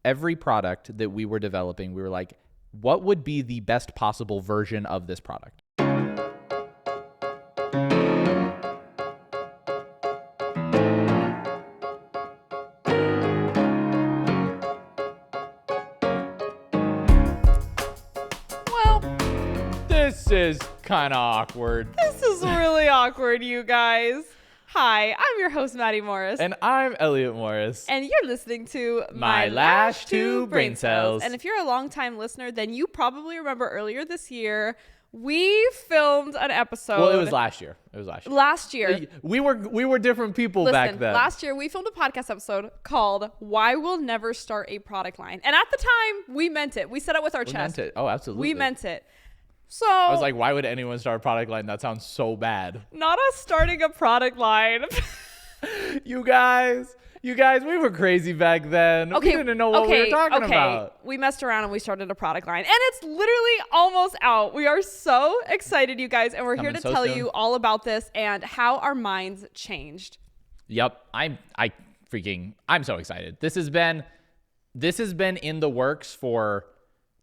every product that we were developing, we were like, what would be the best possible version of this product? This is kind of awkward. This is really awkward, you guys. Hi, I'm your host, Maddi Morris. And I'm Elliot Morris. And you're listening to My Lash to Brain Cells. And if you're a longtime listener, then you probably remember earlier this year, we filmed an episode. Well, it was last year. Last year. We were different people back then. Last year, we filmed a podcast episode called Why We'll Never Start a Product Line. And at the time, we meant it. We said it with our chest. We meant it. Oh, absolutely. We meant it. So I was like, why would anyone start a product line? That sounds so bad. Not us starting a product line. You guys, we were crazy back then. Okay, we didn't know what we were talking about. We messed around and we started a product line. And it's literally almost out. We are so excited, you guys. And we're here to tell you all about this and how our minds changed. Yep. I'm so excited. This has been in the works for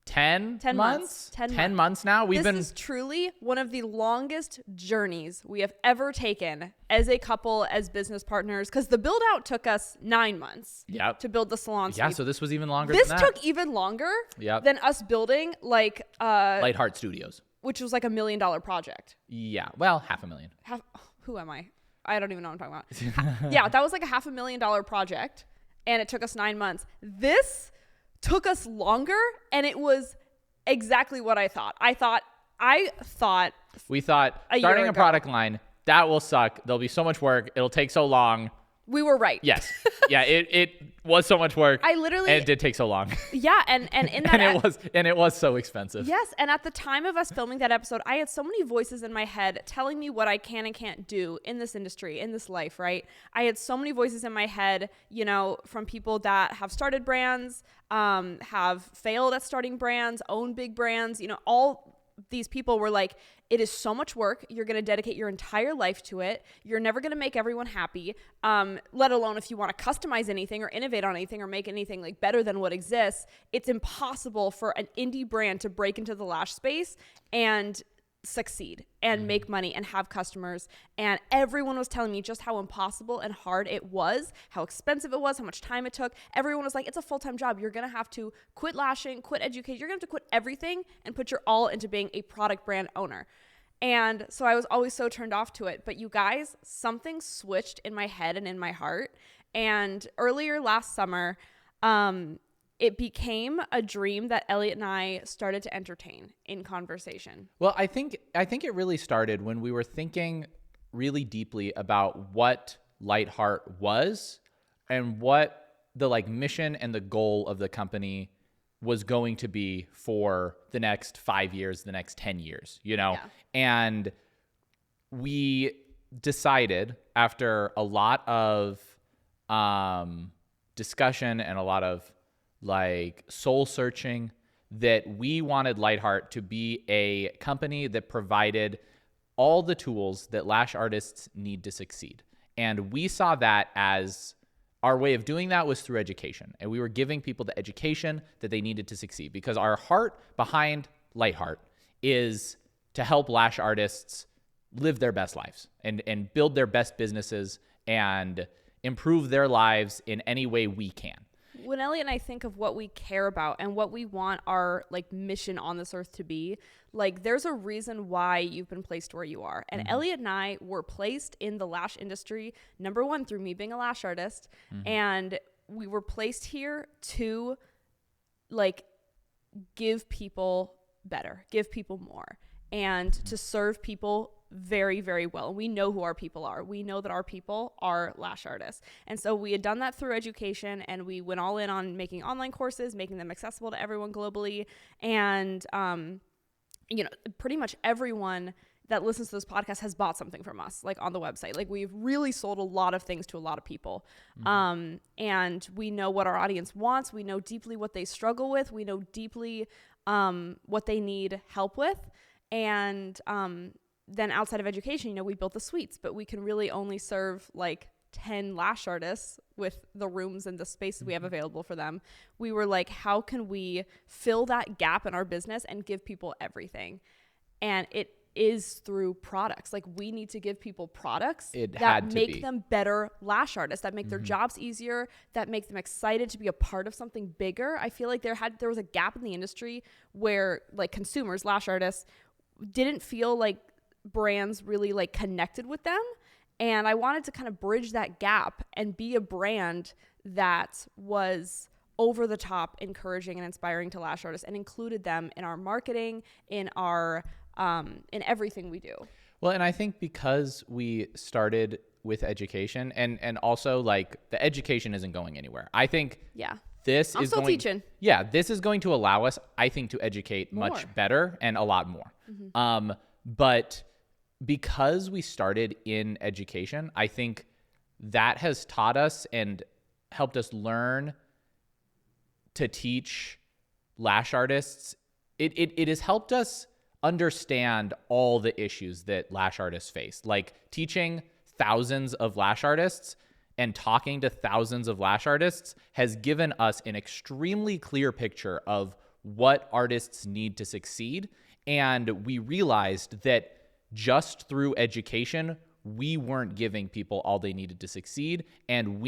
10 months? 10 months now. This is truly one of the longest journeys we have ever taken as a couple, as business partners, because the build out took us 9 months to build the salon suite. Yeah, so this was even longer than that. This took even longer than us building Light Heart Studios, which was like $1 million project. Yeah, well, $500,000. Who am I? I don't even know what I'm talking about. Yeah, that was like a $500,000 project, and it took us 9 months. This took us longer, and it was exactly what I thought. We thought starting a product line, that will suck. There'll be so much work. It'll take so long. We were right. Yes. Yeah, it was so much work. And it did take so long. Yeah, and in that and it was so expensive. Yes, and at the time of us filming that episode, I had so many voices in my head telling me what I can and can't do in this industry, in this life, right? I had so many voices in my head, from people that have started brands, have failed at starting brands, own big brands, all these people were like, it is so much work. You're going to dedicate your entire life to it. You're never going to make everyone happy, let alone if you want to customize anything or innovate on anything or make anything like better than what exists. It's impossible for an indie brand to break into the lash space and succeed and make money and have customers. And everyone was telling me just how impossible and hard it was, how expensive it was, how much time it took. Everyone was like, it's a full-time job. You're going to have to quit lashing, quit education. You're going to have to quit everything and put your all into being a product brand owner. And so I was always so turned off to it. But you guys, something switched in my head and in my heart. And earlier last summer, it became a dream that Elliot and I started to entertain in conversation. Well, I think it really started when we were thinking really deeply about what Light Heart was and what the mission and the goal of the company was going to be for the next 5 years, the next 10 years, Yeah. And we decided after a lot of discussion and a lot of soul searching that we wanted Light Heart to be a company that provided all the tools that lash artists need to succeed. And we saw that as our way of doing that was through education. And we were giving people the education that they needed to succeed, because our heart behind Light Heart is to help lash artists live their best lives and build their best businesses and improve their lives in any way we can. When Elliot and I think of what we care about and what we want our mission on this earth to be, there's a reason why you've been placed where you are. And Elliot and I were placed in the lash industry, number one, through me being a lash artist. And we were placed here to give people better, give people more, and to serve people very, very well. We know who our people are. We know that our people are lash artists. And so we had done that through education, and we went all in on making online courses, making them accessible to everyone globally. And, pretty much everyone that listens to this podcast has bought something from us, on the website. We've really sold a lot of things to a lot of people. And we know what our audience wants. We know deeply what they struggle with. We know deeply what they need help with. And then outside of education, we built the suites, but we can really only serve 10 lash artists with the rooms and the space we have available for them, we were like, how can we fill that gap in our business and give people everything? And it is through products. Like, we need to give people products that make them better lash artists, that make their jobs easier, that make them excited to be a part of something bigger. I feel like there was a gap in the industry where like consumers, lash artists, didn't feel like brands really like connected with them. And I wanted to kind of bridge that gap and be a brand that was over the top, encouraging and inspiring to lash artists, and included them in our marketing, in our in everything we do. Well, and I think because we started with education, and also like the education isn't going anywhere. I think this I'm still teaching. Yeah, this is going to allow us, I think, to educate much better and a lot more. But because we started in education, I think that has taught us and helped us learn to teach lash artists. It has helped us understand all the issues that lash artists face. Like, teaching thousands of lash artists and talking to thousands of lash artists has given us an extremely clear picture of what artists need to succeed. And we realized that just through education, we weren't giving people all they needed to succeed. And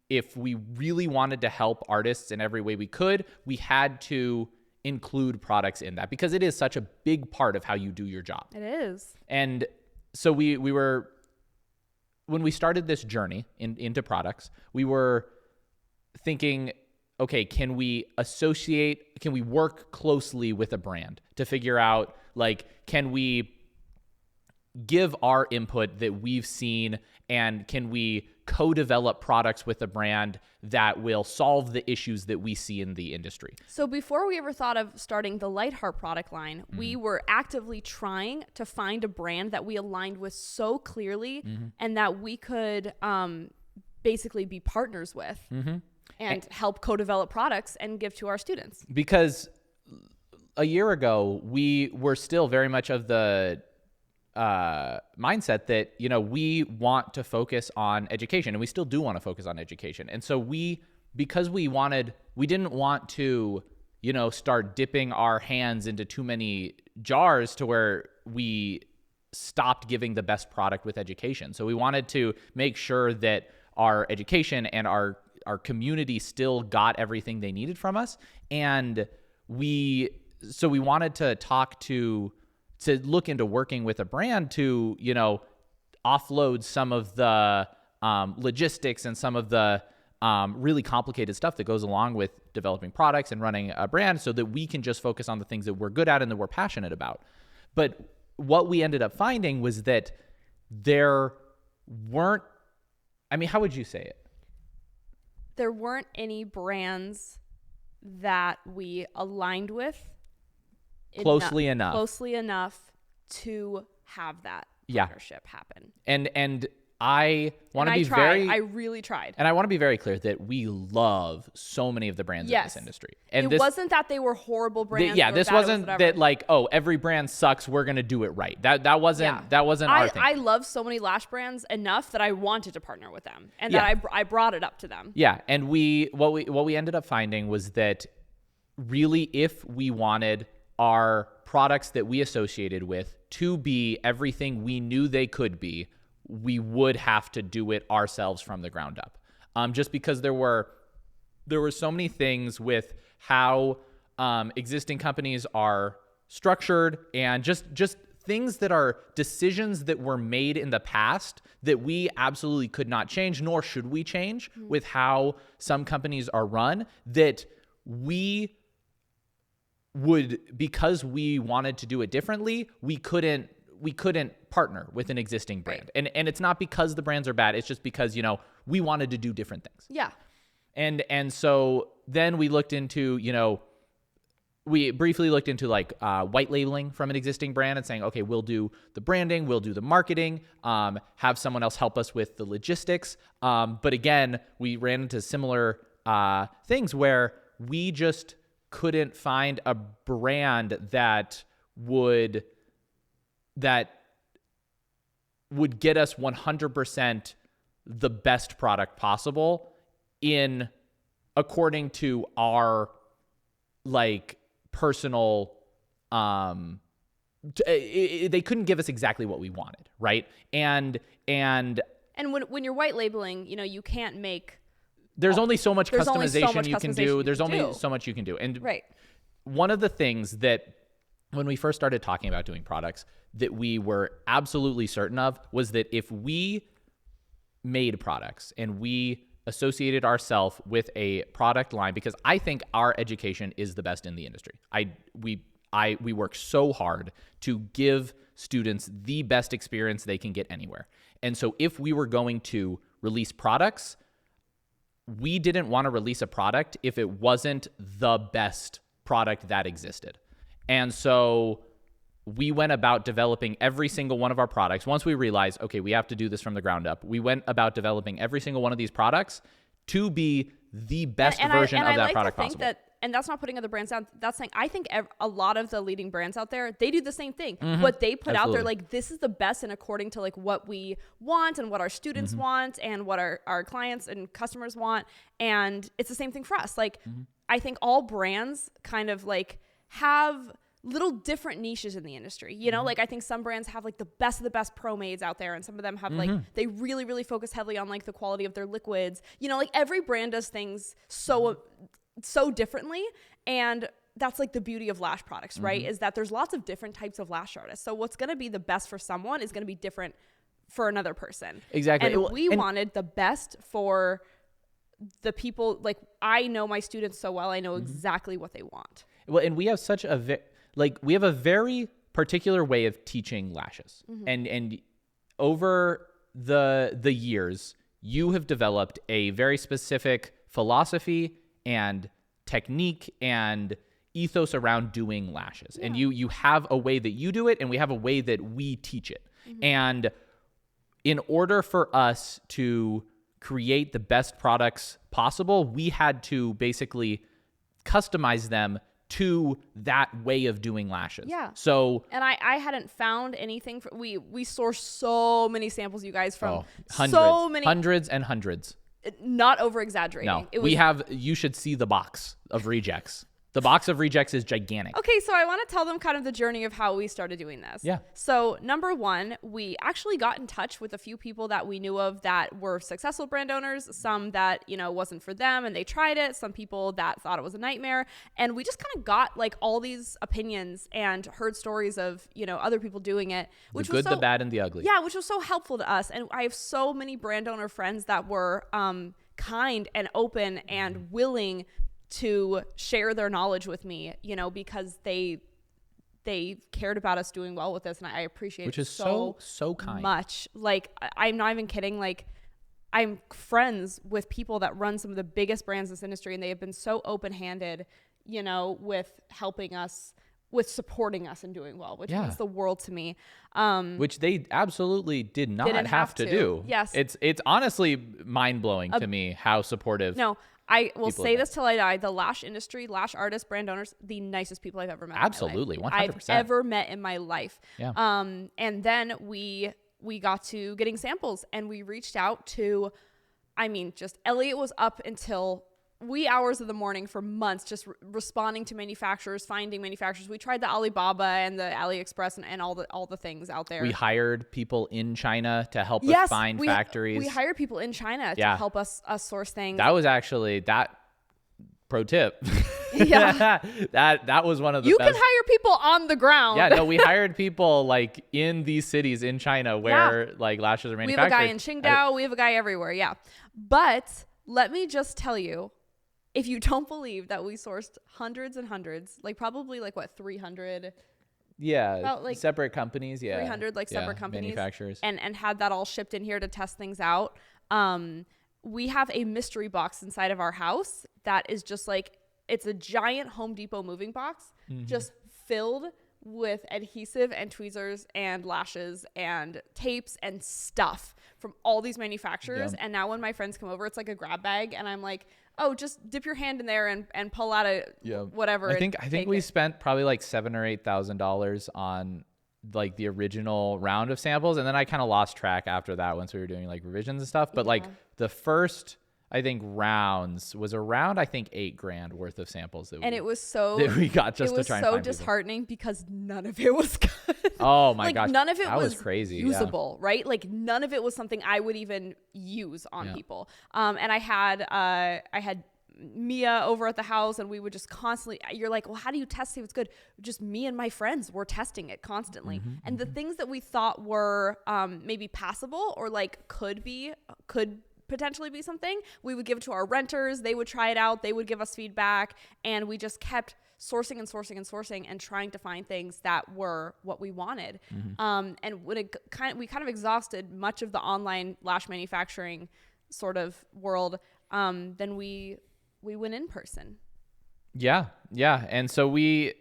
if we really wanted to help artists in every way we could, we had to include products in that, because it is such a big part of how you do your job. It is. And so we were, when we started this journey into products, we were thinking, okay, can we work closely with a brand to figure out, like, can we give our input that we've seen, and can we co-develop products with a brand that will solve the issues that we see in the industry? So before we ever thought of starting the Lightheart product line, we were actively trying to find a brand that we aligned with so clearly and that we could basically be partners with and help co-develop products and give to our students. Because a year ago, we were still very much of the mindset that, we want to focus on education, and we still do want to focus on education. And so because we didn't want to, start dipping our hands into too many jars to where we stopped giving the best product with education. So we wanted to make sure that our education and our community still got everything they needed from us. And we wanted to to look into working with a brand to, offload some of the logistics and some of the really complicated stuff that goes along with developing products and running a brand, so that we can just focus on the things that we're good at and that we're passionate about. But what we ended up finding was that there weren't, how would you say it? There weren't any brands that we aligned with closely enough to have that partnership happen. And I want to be I really tried. And I want to be very clear that we love so many of the brands in this industry. And it wasn't that they were horrible brands. This wasn't that like, oh, every brand sucks, we're going to do it right. That wasn't our thing. I love so many lash brands enough that I wanted to partner with them, and that I brought it up to them. Yeah. And what we ended up finding was that really, if we wanted our products that we associated with to be everything we knew they could be, we would have to do it ourselves from the ground up. Just because there were so many things with how existing companies are structured, and just things that are decisions that were made in the past that we absolutely could not change, nor should we change with how some companies are run, that we would, because we wanted to do it differently, we couldn't partner with an existing brand. Right. And it's not because the brands are bad. It's just because, we wanted to do different things. Yeah. And so then we looked into, we briefly looked into like white labeling from an existing brand and saying, okay, we'll do the branding, we'll do the marketing, have someone else help us with the logistics. But again, we ran into similar things where we just couldn't find a brand that would get us 100% the best product possible in according to our like personal they couldn't give us exactly what we wanted, right? And when you're white labeling, you know, you can't make there's only so much there's only customization so much you can customization do. you There's can only do. so much you can do. And right. one of the things that when we first started talking about doing products that we were absolutely certain of was that if we made products and we associated ourselves with a product line, because I think our education is the best in the industry. We work so hard to give students the best experience they can get anywhere. And so if we were going to release products, we didn't want to release a product if it wasn't the best product that existed. And so we went about developing every single one of our products. Once we realized, okay, we have to do this from the ground up, we went about developing every single one of these products to be the best version of that product possible. And that's not putting other brands down. That's saying I think a lot of the leading brands out there, they do the same thing. What they put out there, like this is the best and according to like what we want and what our students want and what our clients and customers want. And it's the same thing for us. Like I think all brands kind of like have little different niches in the industry, you know, like I think some brands have like the best of the best pro-mades out there, and some of them have like they really, really focus heavily on like the quality of their liquids, you know, like every brand does things so differently. And that's like the beauty of lash products, right? Is that there's lots of different types of lash artists. So what's going to be the best for someone is going to be different for another person. Exactly. And we wanted the best for the people. Like I know my students so well. I know exactly what they want. Well, and we have such we have a very particular way of teaching lashes. And over the years, you have developed a very specific philosophy and technique and ethos around doing lashes. And you have a way that you do it, and we have a way that we teach it. And in order for us to create the best products possible, we had to basically customize them to that way of doing lashes. Yeah. So, and I hadn't found anything we sourced so many samples, you guys, from hundreds and hundreds. Not over exaggerating. No, you should see the box of rejects. The box of rejects is gigantic. Okay, so I want to tell them kind of the journey of how we started doing this. Yeah. So number one, we actually got in touch with a few people that we knew of that were successful brand owners, some that, you know, wasn't for them and they tried it, some people that thought it was a nightmare. And we just kind of got like all these opinions and heard stories of, you know, other people doing it. Which the good, the bad, and the ugly. Yeah, which was so helpful to us. And I have so many brand owner friends that were kind and open and willing to share their knowledge with me, you know, because they cared about us doing well with this, and I appreciate which it is so kind much. Like I'm not even kidding. Like I'm friends with people that run some of the biggest brands in this industry, and they have been so open-handed, you know, with helping us, with supporting us and doing well, which means the world to me. Which they absolutely did not have to do. Yes, it's honestly mind-blowing to me how supportive. No. I will say this till I die. The lash industry, lash artists, brand owners, the nicest people I've ever met. Absolutely, 100%. I've ever met in my life. Yeah. And then we got to getting samples, and we reached out to, I mean, just Elliot was up until wee hours of the morning for months, just responding to manufacturers, finding manufacturers. We tried the Alibaba and the AliExpress and all the things out there. We hired people in China to help us find factories. We hired people in China to help us source things. That was actually that pro tip. Yeah. that was one of the You best. can hire people on the ground. Yeah, no, we hired people like in these cities in China where like lashes are manufactured. We have a guy in Qingdao. We have a guy everywhere. Yeah. But let me just tell you, if you don't believe that we sourced hundreds and hundreds, like probably like what, 300? Yeah, about like separate companies. Yeah, 300 like separate companies, manufacturers, and had that all shipped in here to test things out. We have a mystery box inside of our house that is just like, it's a giant Home Depot moving box, just filled with adhesive and tweezers and lashes and tapes and stuff from all these manufacturers. Yeah. And now when my friends come over, it's like a grab bag, and I'm like, oh, just dip your hand in there and pull out a whatever. I think we spent probably like $7,000 or $8,000 on like the original round of samples, and then I kind of lost track after that once we were doing like revisions and stuff. But like the first, I think, rounds was around, I think, $8,000 worth of samples that it was so that we got just to try and so find disheartening because none of it was good. Oh my like, gosh, none of it was crazy, usable, right? Like none of it was something I would even use on people. And I had Mia over at the house, and we would just constantly, you're like, well, how do you test if it's good? Just me and my friends were testing it constantly. And the things that we thought were maybe passable or like could potentially be something, we would give it to our renters. They would try it out. They would give us feedback, and we just kept sourcing and trying to find things that were what we wanted. And when we kind of exhausted much of the online lash manufacturing sort of world, then we went in person. Yeah. And so we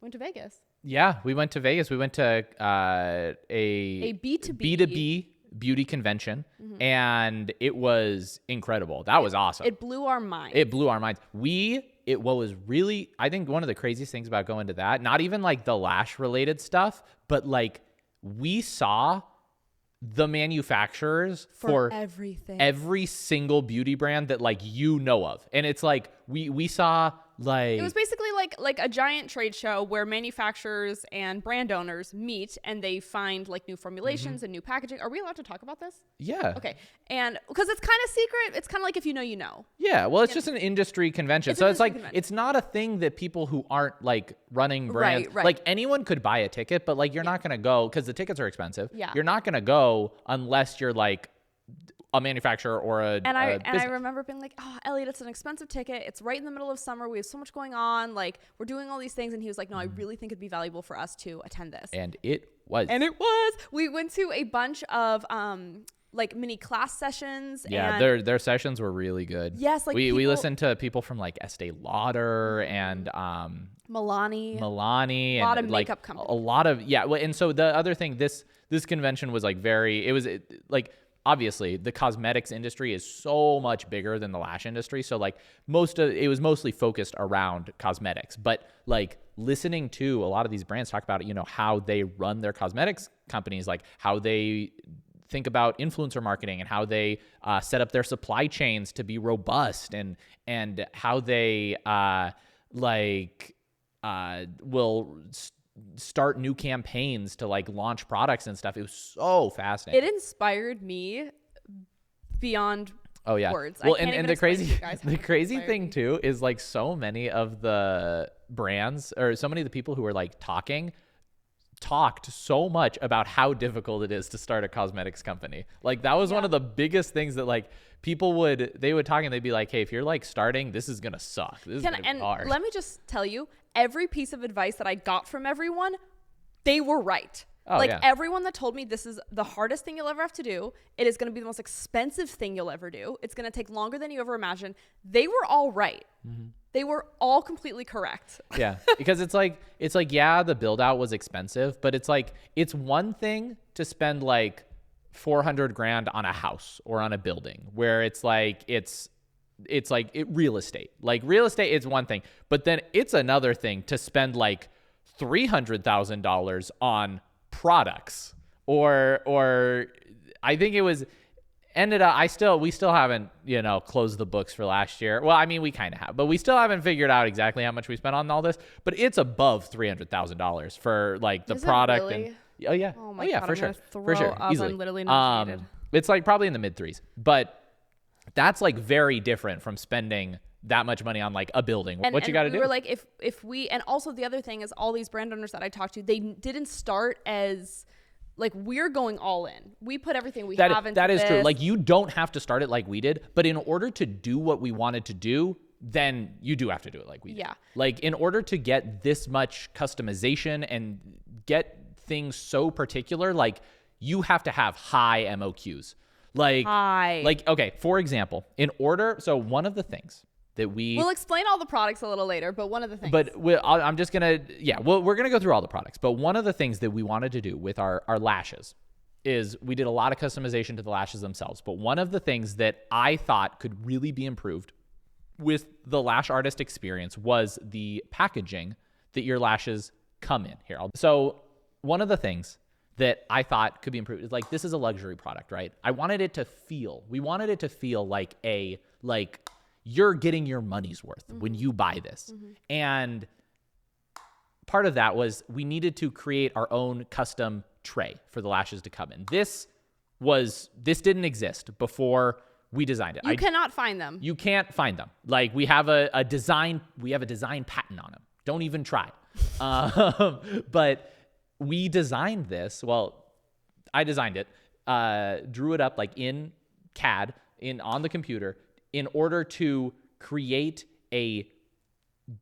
went to Vegas. Yeah, we went to Vegas. We went to a B2B beauty convention, and it was incredible. That was awesome. It blew our minds. What was really, I think, one of the craziest things about going to that, not even like the lash related stuff, but like we saw the manufacturers for everything, every single beauty brand that like you know of. And it's like we saw like, it was basically like a giant trade show where manufacturers and brand owners meet and they find like new formulations and new packaging. Are we allowed to talk about this? Yeah. Okay. And because it's kind of secret, it's kind of like if you know, you know. Yeah. Well, it's just an industry convention. So it's like, it's not a thing that people who aren't like running brands, right. like anyone could buy a ticket, but like you're not going to go because the tickets are expensive. Yeah. You're not going to go unless you're like a manufacturer or a I remember being like, oh, Elliot, it's an expensive ticket. It's right in the middle of summer. We have so much going on. Like, we're doing all these things. And he was like, no, I really think it'd be valuable for us to attend this. And it was. We went to a bunch of like mini class sessions. Yeah, and their sessions were really good. Yes, like we listened to people from like Estee Lauder and Milani, and a lot of makeup companies. A lot of and so the other thing, this convention was like obviously the cosmetics industry is so much bigger than the lash industry. So like it was mostly focused around cosmetics, but like listening to a lot of these brands talk about, how they run their cosmetics companies, like how they think about influencer marketing and how they set up their supply chains to be robust and how they will start new campaigns to like launch products and stuff. It was so fascinating. It inspired me beyond words. Well, and the crazy thing too is like so many of the brands or so many of the people who were like talked so much about how difficult it is to start a cosmetics company. Like that was one of the biggest things that like people would talk, and they'd be like, hey, if you're like starting, this is gonna suck. This is gonna be hard. Let me just tell you, every piece of advice that I got from everyone, they were right. Everyone that told me this is the hardest thing you'll ever have to do, it is going to be the most expensive thing you'll ever do, it's going to take longer than you ever imagined, they were all right. They were all completely correct. Yeah, because it's like the build out was expensive, but it's like it's one thing to spend like $400,000 on a house or on a building where it's like real estate. Like real estate is one thing, but then it's another thing to spend like $300,000 on products or I think it was ended up we still haven't closed the books for last year. Well, I mean, we kind of have, but we still haven't figured out exactly how much we spent on all this, but it's above $300,000 for like the product. Really? And oh my God, for I'm sure up. Easily. I'm literally nauseated. It's like probably in the mid threes, but that's like very different from spending that much money on like a building. What you got to do? We were like, if we, and also the other thing is all these brand owners that I talked to, they didn't start as like, we're going all in. We put everything we have into that is this. true. Like you don't have to start it like we did, but in order to do what we wanted to do, then you do have to do it like we did. Yeah. Like in order to get this much customization and get things so particular, like you have to have high MOQs. Okay, for example, so one of the things that we'll explain all the products a little later, but one of the things. But we're going to go through all the products. But one of the things that we wanted to do with our lashes is we did a lot of customization to the lashes themselves. But one of the things that I thought could really be improved with the lash artist experience was the packaging that your lashes come in here. So one of the things that I thought could be improved is like, this is a luxury product, right? We wanted it to feel like you're getting your money's worth when you buy this. And part of that was we needed to create our own custom tray for the lashes to come in. This didn't exist before we designed it. You cannot find them. You can't find them. Like we have a design patent on them. Don't even try. But we designed this. Well, I designed it, drew it up like in CAD on the computer in order to create a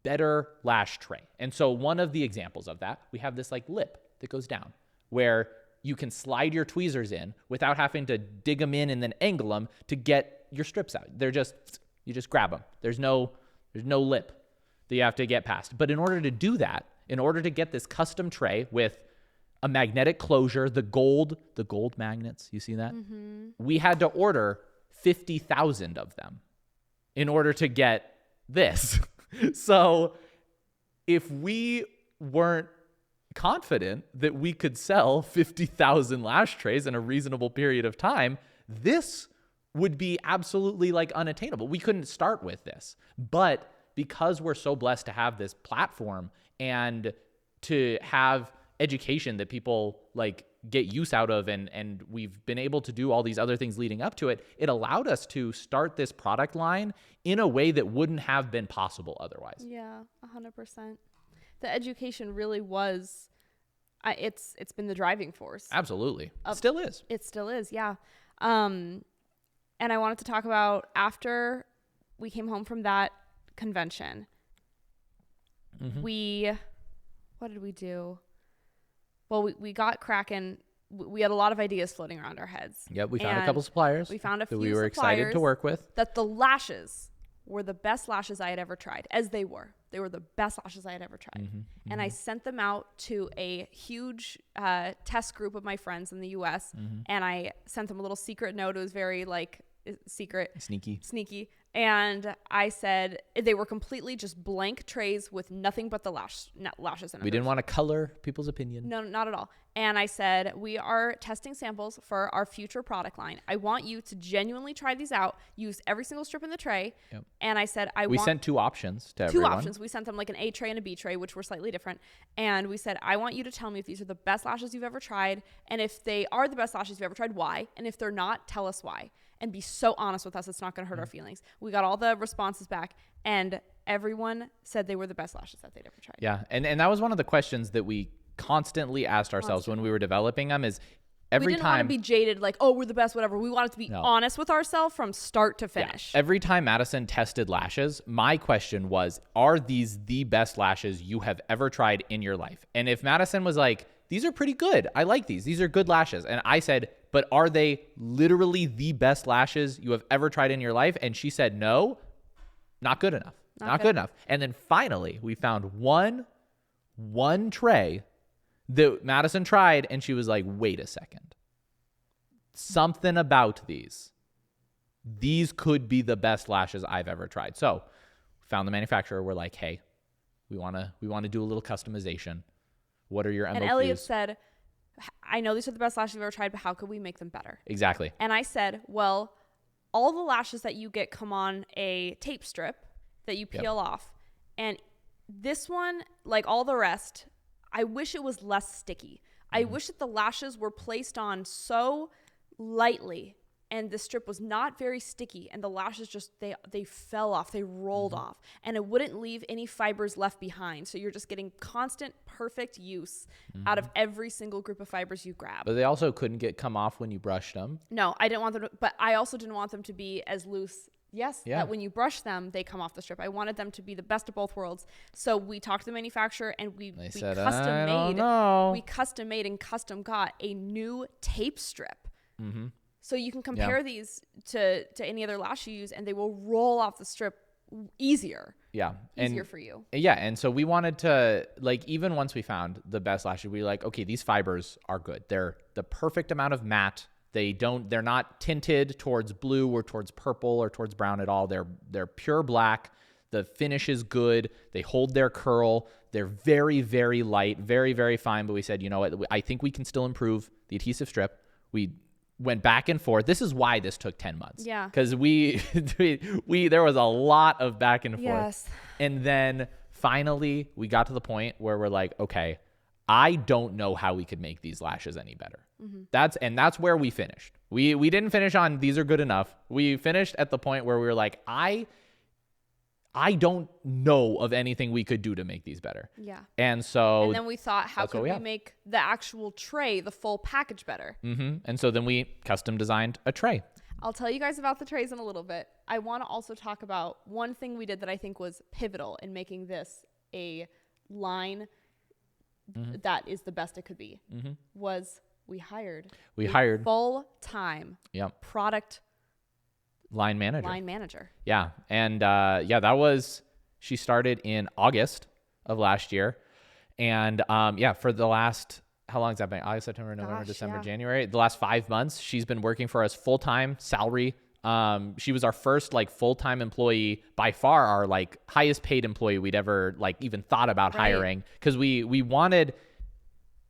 better lash tray. And so one of the examples of that, we have this like lip that goes down where you can slide your tweezers in without having to dig them in and then angle them to get your strips out. You just grab them. There's no lip that you have to get past. But in order to do that, in order to get this custom tray with a magnetic closure, the gold magnets, you see that? We had to order 50,000 of them in order to get this. So if we weren't confident that we could sell 50,000 lash trays in a reasonable period of time, this would be absolutely like unattainable. We couldn't start with this. But because we're so blessed to have this platform and to have education that people like get use out of, and we've been able to do all these other things leading up to it, it allowed us to start this product line in a way that wouldn't have been possible otherwise. Yeah, 100%. The education really was, it's been the driving force. Absolutely. Still is. It still is, yeah. And I wanted to talk about after we came home from that convention, what did we do? Well, we got cracking. We had a lot of ideas floating around our heads. Yep, we found a couple suppliers. We found a few that we were excited to work with. That the lashes were the best lashes I had ever tried, as they were. They were the best lashes I had ever tried. And I sent them out to a huge test group of my friends in the U.S. And I sent them a little secret note. It was very like secret. Sneaky. And I said they were completely just blank trays with nothing but the lashes in them. We didn't want to color people's opinion. No, not at all. And I said, we are testing samples for our future product line. I want you to genuinely try these out, use every single strip in the tray. Yep. And I said, we sent two options to everyone. Two options. We sent them like an A tray and a B tray, which were slightly different. And we said, I want you to tell me if these are the best lashes you've ever tried. And if they are the best lashes you've ever tried, why? And if they're not, tell us why. And be so honest with us. It's not going to hurt our feelings. We got all the responses back, and everyone said they were the best lashes that they'd ever tried. Yeah. And that was one of the questions that we constantly asked ourselves when we were developing them is every time. We didn't want to be jaded like, oh, we're the best, whatever. We wanted to be honest with ourselves from start to finish. Yeah. Every time Madison tested lashes, my question was, are these the best lashes you have ever tried in your life? And if Madison was like, these are pretty good, I like these. These are good lashes. And I said, but are they literally the best lashes you have ever tried in your life? And she said, no, not good enough. Not good enough. And then finally, we found one tray that Madison tried, and she was like, wait a second. Something about these could be the best lashes I've ever tried. So found the manufacturer. We're like, hey, we want to do a little customization. What are your MOQs? And Elliot said, I know these are the best lashes you've ever tried, but how could we make them better? Exactly. And I said, well, all the lashes that you get come on a tape strip that you peel off. And this one, like all the rest, I wish it was less sticky. I wish that the lashes were placed on so lightly and the strip was not very sticky, and the lashes just, they fell off, they rolled off, and it wouldn't leave any fibers left behind. So you're just getting constant, perfect use out of every single group of fibers you grab. But they also couldn't come off when you brushed them. No, I didn't want them to, but I also didn't want them to be as loose. Yes, that when you brush them, they come off the strip. I wanted them to be the best of both worlds. So we talked to the manufacturer, and we custom made and custom got a new tape strip. So you can compare these to any other lash you use, and they will roll off the strip easier. Yeah. Easier for you. Yeah. And so we wanted to, like, even once we found the best lashes, we were like, okay, these fibers are good. They're the perfect amount of matte. They're not tinted towards blue or towards purple or towards brown at all. They're pure black. The finish is good. They hold their curl. They're very, very light, very, very fine. But we said, you know what? I think we can still improve the adhesive strip. We went back and forth. This is why this took 10 months. Yeah. Because there was a lot of back and forth. Yes. And then finally we got to the point where we're like, okay, I don't know how we could make these lashes any better. That's where we finished. We didn't finish on these are good enough. We finished at the point where we were like, I don't know of anything we could do to make these better. Yeah. And then we thought, how could we make the actual tray, the full package better? And so then we custom designed a tray. I'll tell you guys about the trays in a little bit. I want to also talk about one thing we did that I think was pivotal in making this a line that is the best it could be, was we hired full-time product line manager. Yeah. And she started in August of last year. And for the last, how long has that been? August, September, November, December, January. The last 5 months, she's been working for us full-time, salary. She was our first like full-time employee, by far our like highest paid employee we'd ever like even thought about hiring. Cause we wanted,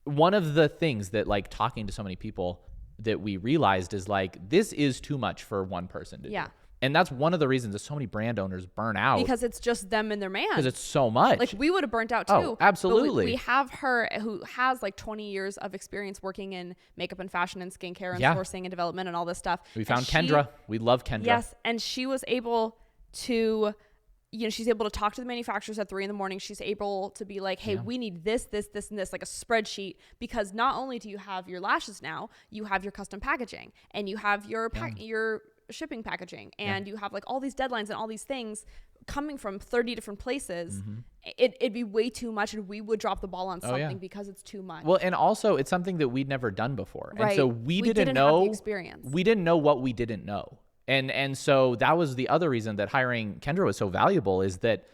one of the things that like talking to so many people that we realized is like, this is too much for one person to do. And that's one of the reasons that so many brand owners burn out. Because it's just them and their man. Because it's so much. Like we would have burnt out too. Oh, absolutely. But we have her who has like 20 years of experience working in makeup and fashion and skincare and sourcing and development and all this stuff. We found Kendra. We love Kendra. Yes. And she was able to, she's able to talk to the manufacturers at 3 a.m. She's able to be like, hey, we need this, this, this, and this, like a spreadsheet, because not only do you have your lashes now, you have your custom packaging and you have your your shipping packaging and you have like all these deadlines and all these things coming from 30 different places. It'd be way too much and we would drop the ball on something because it's too much. Well, and also it's something that we'd never done before. Right. And so we didn't know have the experience. We didn't know what we didn't know. And so that was the other reason that hiring Kendra was so valuable, is that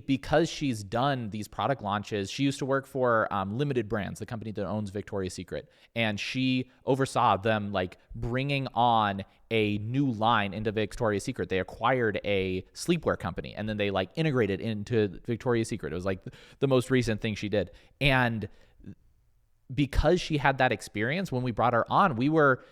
because she's done these product launches, she used to work for Limited Brands, the company that owns Victoria's Secret. And she oversaw them like bringing on a new line into Victoria's Secret. They acquired a sleepwear company and then they like integrated into Victoria's Secret. It was like the most recent thing she did. And because she had that experience, when we brought her on, we were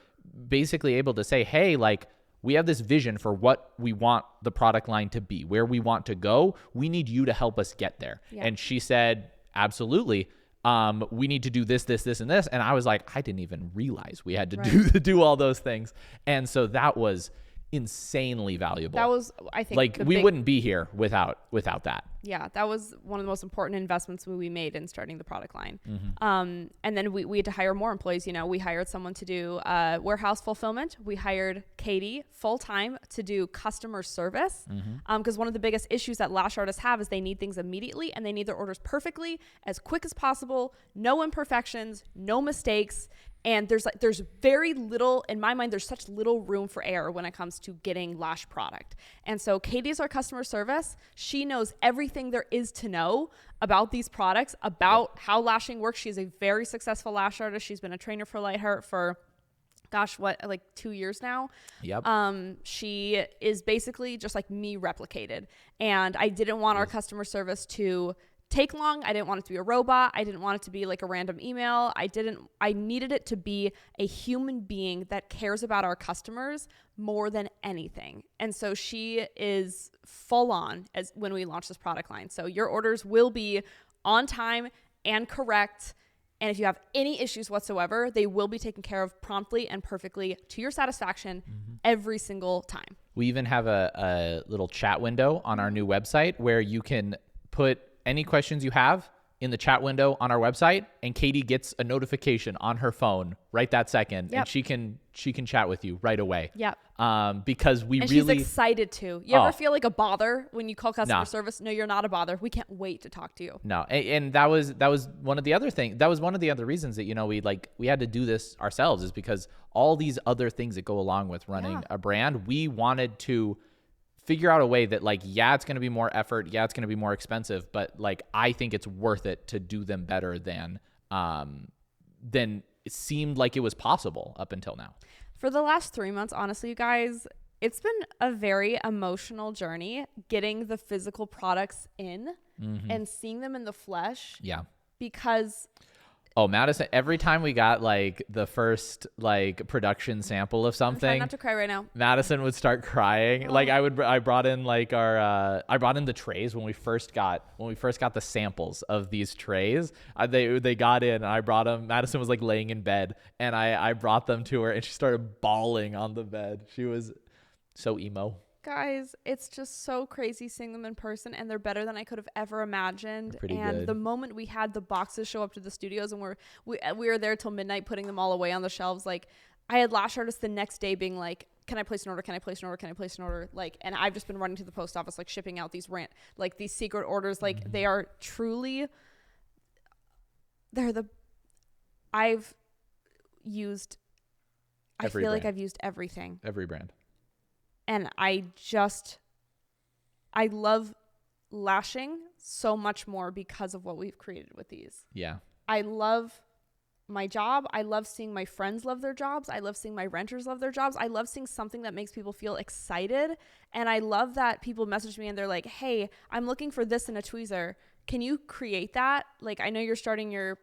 basically able to say, hey, like, we have this vision for what we want the product line to be, where we want to go. We need you to help us get there. And she said, absolutely. We need to do this, this, this, and this. And I was like, I didn't even realize we had to do all those things. And so that was insanely valuable. That was, I think, like we wouldn't be here without that. Yeah, that was one of the most important investments we made in starting the product line. And then we had to hire more employees. We hired someone to do warehouse fulfillment. We hired Katie full-time to do customer service. Because one of the biggest issues that lash artists have is they need things immediately and they need their orders perfectly, as quick as possible, no imperfections, no mistakes. And there's very little, in my mind, there's such little room for error when it comes to getting lash product. And so Katie's our customer service. She knows everything there is to know about these products, about how lashing works. She's a very successful lash artist. She's been a trainer for Lightheart for, like 2 years now. She is basically just like me replicated. And I didn't want our customer service to take long. I didn't want it to be a robot. I didn't want it to be like a random email. I needed it to be a human being that cares about our customers more than anything. And so she is full on as when we launch this product line. So your orders will be on time and correct. And if you have any issues whatsoever, they will be taken care of promptly and perfectly to your satisfaction every single time. We even have a little chat window on our new website where you can put any questions you have in the chat window on our website, and Katie gets a notification on her phone right that second, and she can chat with you right away. Because she's excited to. You ever feel like a bother when you call customer service? No, you're not a bother. We can't wait to talk to you. No, and that was one of the other things. That was one of the other reasons that we had to do this ourselves, is because all these other things that go along with running a brand, we wanted to figure out a way that it's going to be more effort. Yeah, it's going to be more expensive, but I think it's worth it to do them better than it seemed like it was possible up until now. For the last 3 months, honestly, you guys, it's been a very emotional journey getting the physical products in and seeing them in the flesh. Yeah. Because Madison, every time we got like the first like production sample of I'm trying something, not to cry right now. Madison would start crying. Oh. Like I brought in like I brought in the trays when we first got the samples of these trays. They got in and I brought them. Madison was like laying in bed and I brought them to her and she started bawling on the bed. She was so emo. Guys, it's just so crazy seeing them in person, and they're better than I could have ever imagined. Pretty and good. The moment we had the boxes show up to the studios and we were there till midnight putting them all away on the shelves, like I had lash artists the next day being like, can I place an order? Can I place an order? Can I place an order? Like, and I've just been running to the post office, like shipping out these these secret orders. Like they are truly, I've used everything. Every brand. And I love lashing so much more because of what we've created with these. Yeah. I love my job. I love seeing my friends love their jobs. I love seeing my renters love their jobs. I love seeing something that makes people feel excited. And I love that people message me and they're like, hey, I'm looking for this in a tweezer. Can you create that? Like, I know you're starting your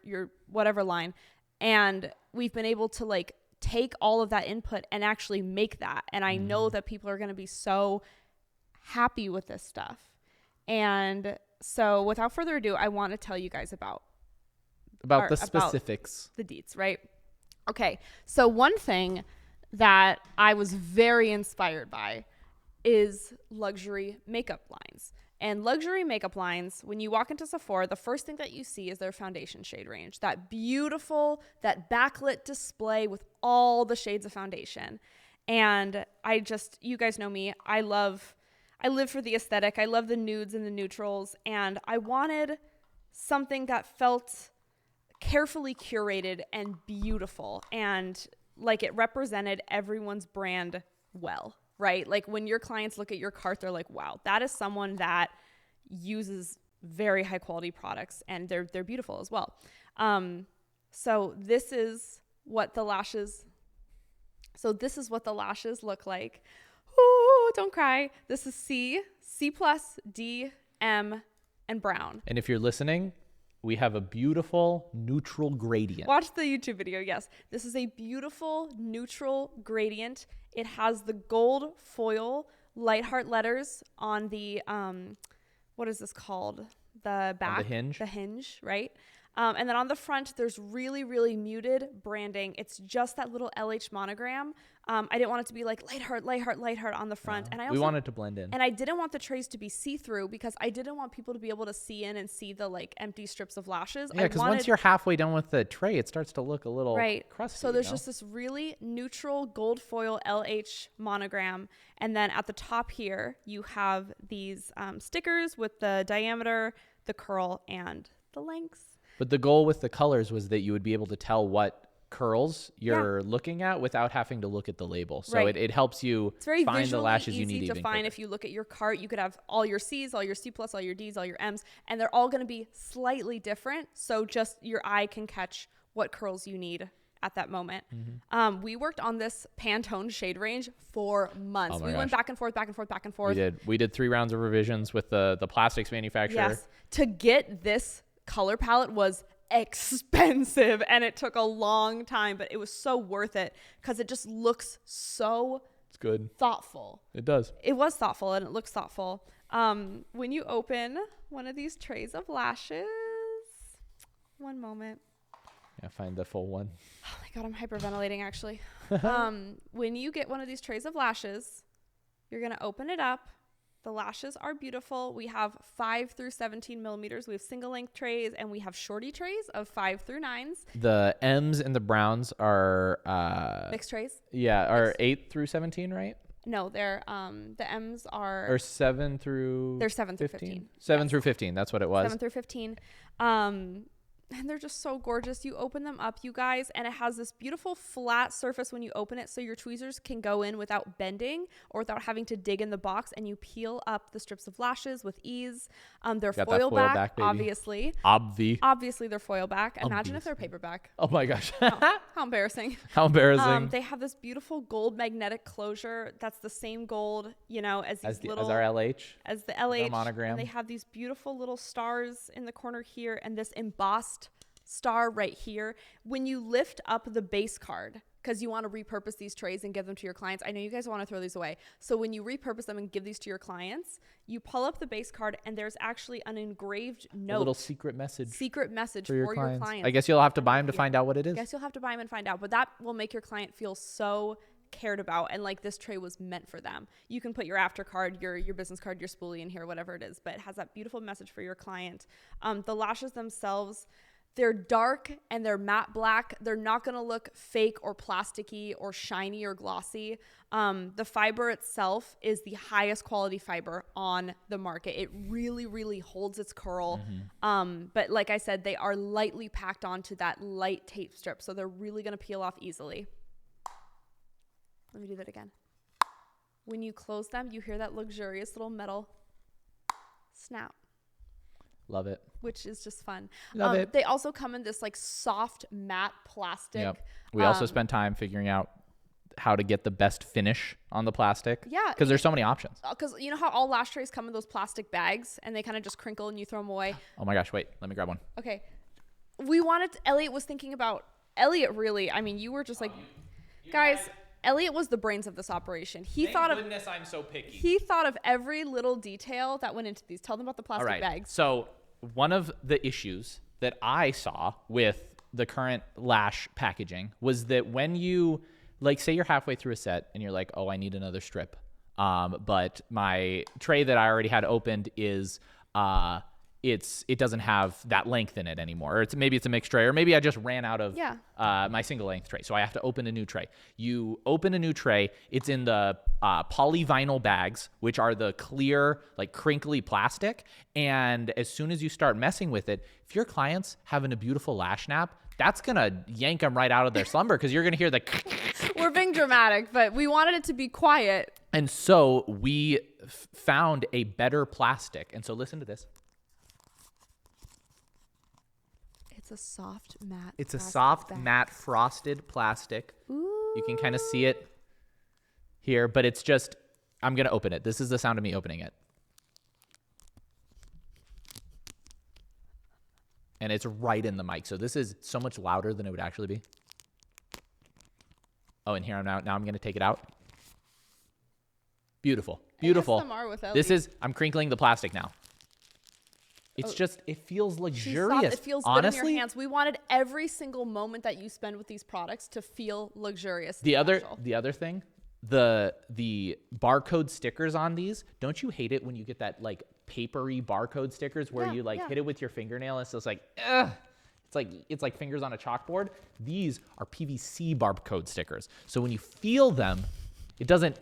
whatever line. And we've been able to like take all of that input and actually make that. And I know that people are going to be so happy with this stuff. And so without further ado, I want to tell you guys about the specifics. The deets, right? Okay. So one thing that I was very inspired by is luxury makeup lines. And luxury makeup lines, when you walk into Sephora, the first thing that you see is their foundation shade range. That beautiful, that backlit display with all the shades of foundation. And you guys know me, I live for the aesthetic. I love the nudes and the neutrals. And I wanted something that felt carefully curated and beautiful. And like it represented everyone's brand well. Right? Like when your clients look at your cart, they're like, wow, that is someone that uses very high quality products and they're beautiful as well. So this is what the lashes look like. Ooh, don't cry. This is C+, D, M, and brown. And if you're listening, we have a beautiful neutral gradient. Watch the YouTube video. Yes. This is a beautiful neutral gradient. It has the gold foil light heart letters on the, what is this called? The back. On the hinge. The hinge, right? And then on the front, there's really, really muted branding. It's just that little LH monogram. I didn't want it to be like light heart on the front. And we wanted to blend in. And I didn't want the trays to be see-through because I didn't want people to be able to see in and see the like empty strips of lashes. Yeah, because once you're halfway done with the tray, it starts to look a little crusty. So there's just this really neutral gold foil LH monogram. And then at the top here, you have these stickers with the diameter, the curl, and the lengths. But the goal with the colors was that you would be able to tell what curls you're looking at without having to look at the label. So it helps you find the lashes you need even quicker. It's very visually easy to find. If you look at your cart, you could have all your C's, all your C+, all your D's, all your M's, and they're all going to be slightly different. So just your eye can catch what curls you need at that moment. Mm-hmm. We worked on this Pantone shade range for months. We went back and forth. We did 3 rounds of revisions with the plastics manufacturer. Yes. To get this color palette was expensive and it took a long time, but it was so worth it because it just looks so thoughtful. It does. It was thoughtful and it looks thoughtful. When you open one of these trays of lashes, one moment. Yeah, find the full one. Oh my God, I'm hyperventilating actually. When you get one of these trays of lashes, you're going to open it up. The lashes are beautiful. We have 5 through 17 millimeters. We have single length trays and we have shorty trays of 5 through 9s. The M's and the browns are mixed trays. Yeah, are 8 through 17, right? No, they're the M's are or 7 through. They're 7 through 15. 7 through 15. That's what it was. 7 through 15. And they're just so gorgeous. You open them up, you guys, and it has this beautiful flat surface when you open it, so your tweezers can go in without bending or without having to dig in the box, and you peel up the strips of lashes with ease. They're foil back, obviously. Obviously, they're foil back. Imagine if they're paperback. Oh my gosh. How embarrassing. How embarrassing. They have this beautiful gold magnetic closure. That's the same gold, you know, as our LH. As the LH. Monogram. And they have these beautiful little stars in the corner here and this embossed star right here. When you lift up the base card, because you want to repurpose these trays and give them to your clients. I know you guys want to throw these away. So when you repurpose them and give these to your clients, you pull up the base card and there's actually an engraved note. A little secret message for your clients. I guess you'll have to buy them to find out what it is. But that will make your client feel so cared about, and like this tray was meant for them. You can put your after card, your business card, your spoolie in here, whatever it is, but it has that beautiful message for your client. The lashes themselves, they're dark and they're matte black. They're not going to look fake or plasticky or shiny or glossy. The fiber itself is the highest quality fiber on the market. It really, really holds its curl. But like I said, they are lightly packed onto that light tape strip, so they're really going to peel off easily. Let me do that again. When you close them, you hear that luxurious little metal snap. Love it. Which is just fun. Love it. They also come in this like soft matte plastic. Yep. We also spent time figuring out how to get the best finish on the plastic. Yeah. Because there's so many options. Because you know how all lash trays come in those plastic bags and they kind of just crinkle and you throw them away? Oh my gosh, wait. Let me grab one. Okay. Elliot was thinking about, Elliot really, I mean, you were just like, guys, Elliot was the brains of this operation. Thank goodness I'm so picky. He thought of every little detail that went into these. Tell them about the plastic bags. So one of the issues that I saw with the current lash packaging was that when you, like, say you're halfway through a set and you're like, oh, I need another strip. But my tray that I already had opened is, it doesn't have that length in it anymore. Or maybe it's a mixed tray, or maybe I just ran out of my single length tray. So I have to open a new tray. You open a new tray. It's in the polyvinyl bags, which are the clear, like crinkly plastic. And as soon as you start messing with it, if your client's having a beautiful lash nap, that's going to yank them right out of their slumber, because you're going to hear the... We're being dramatic, but we wanted it to be quiet. And so we found a better plastic. And so listen to this. It's a soft matte. It's a soft matte frosted plastic. Ooh. You can kind of see it here, but it's just, I'm going to open it. This is the sound of me opening it. And it's right in the mic. So this is so much louder than it would actually be. Oh, and here now I'm going to take it out. Beautiful. Beautiful. I'm crinkling the plastic now. It's just, it feels luxurious. It feels good in your hands. We wanted every single moment that you spend with these products to feel luxurious. The other thing, the barcode stickers on these, don't you hate it when you get that like papery barcode stickers where you hit it with your fingernail and it's just like, ugh. It's like fingers on a chalkboard. These are PVC barcode stickers. So when you feel them, it doesn't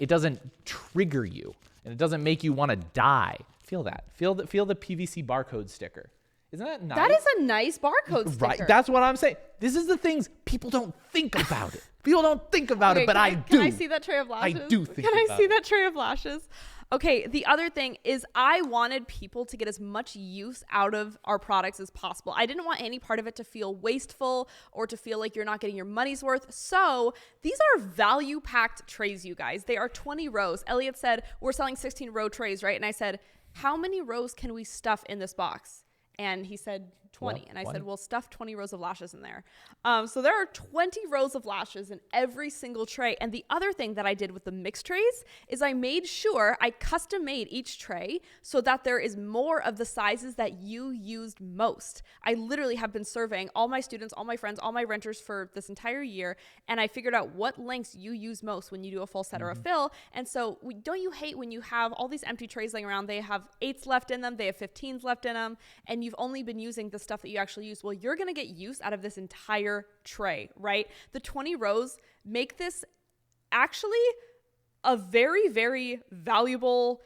trigger you and it doesn't make you want to die. Feel that. Feel the PVC barcode sticker. Isn't that nice? That is a nice barcode sticker. Right. That's what I'm saying. This is the things people don't think about it. People don't think about it, but I do. Can I see that tray of lashes? I do think about it. Can I see that tray of lashes? Okay, the other thing is I wanted people to get as much use out of our products as possible. I didn't want any part of it to feel wasteful or to feel like you're not getting your money's worth. So these are value-packed trays, you guys. They are 20 rows. Elliot said, we're selling 16 row trays, right? And I said, how many rows can we stuff in this box? And he said 20. Well, and I said, we'll stuff 20 rows of lashes in there. So there are 20 rows of lashes in every single tray. And the other thing that I did with the mixed trays is I made sure I custom made each tray so that there is more of the sizes that you used most. I literally have been surveying all my students, all my friends, all my renters for this entire year. And I figured out what lengths you use most when you do a full set or a fill. And so don't you hate when you have all these empty trays laying around? They have 8s left in them. They have 15s left in them. And you've only been using the stuff that you actually use. Well, you're going to get use out of this entire tray, right? The 20 rows make this actually a very, very valuable,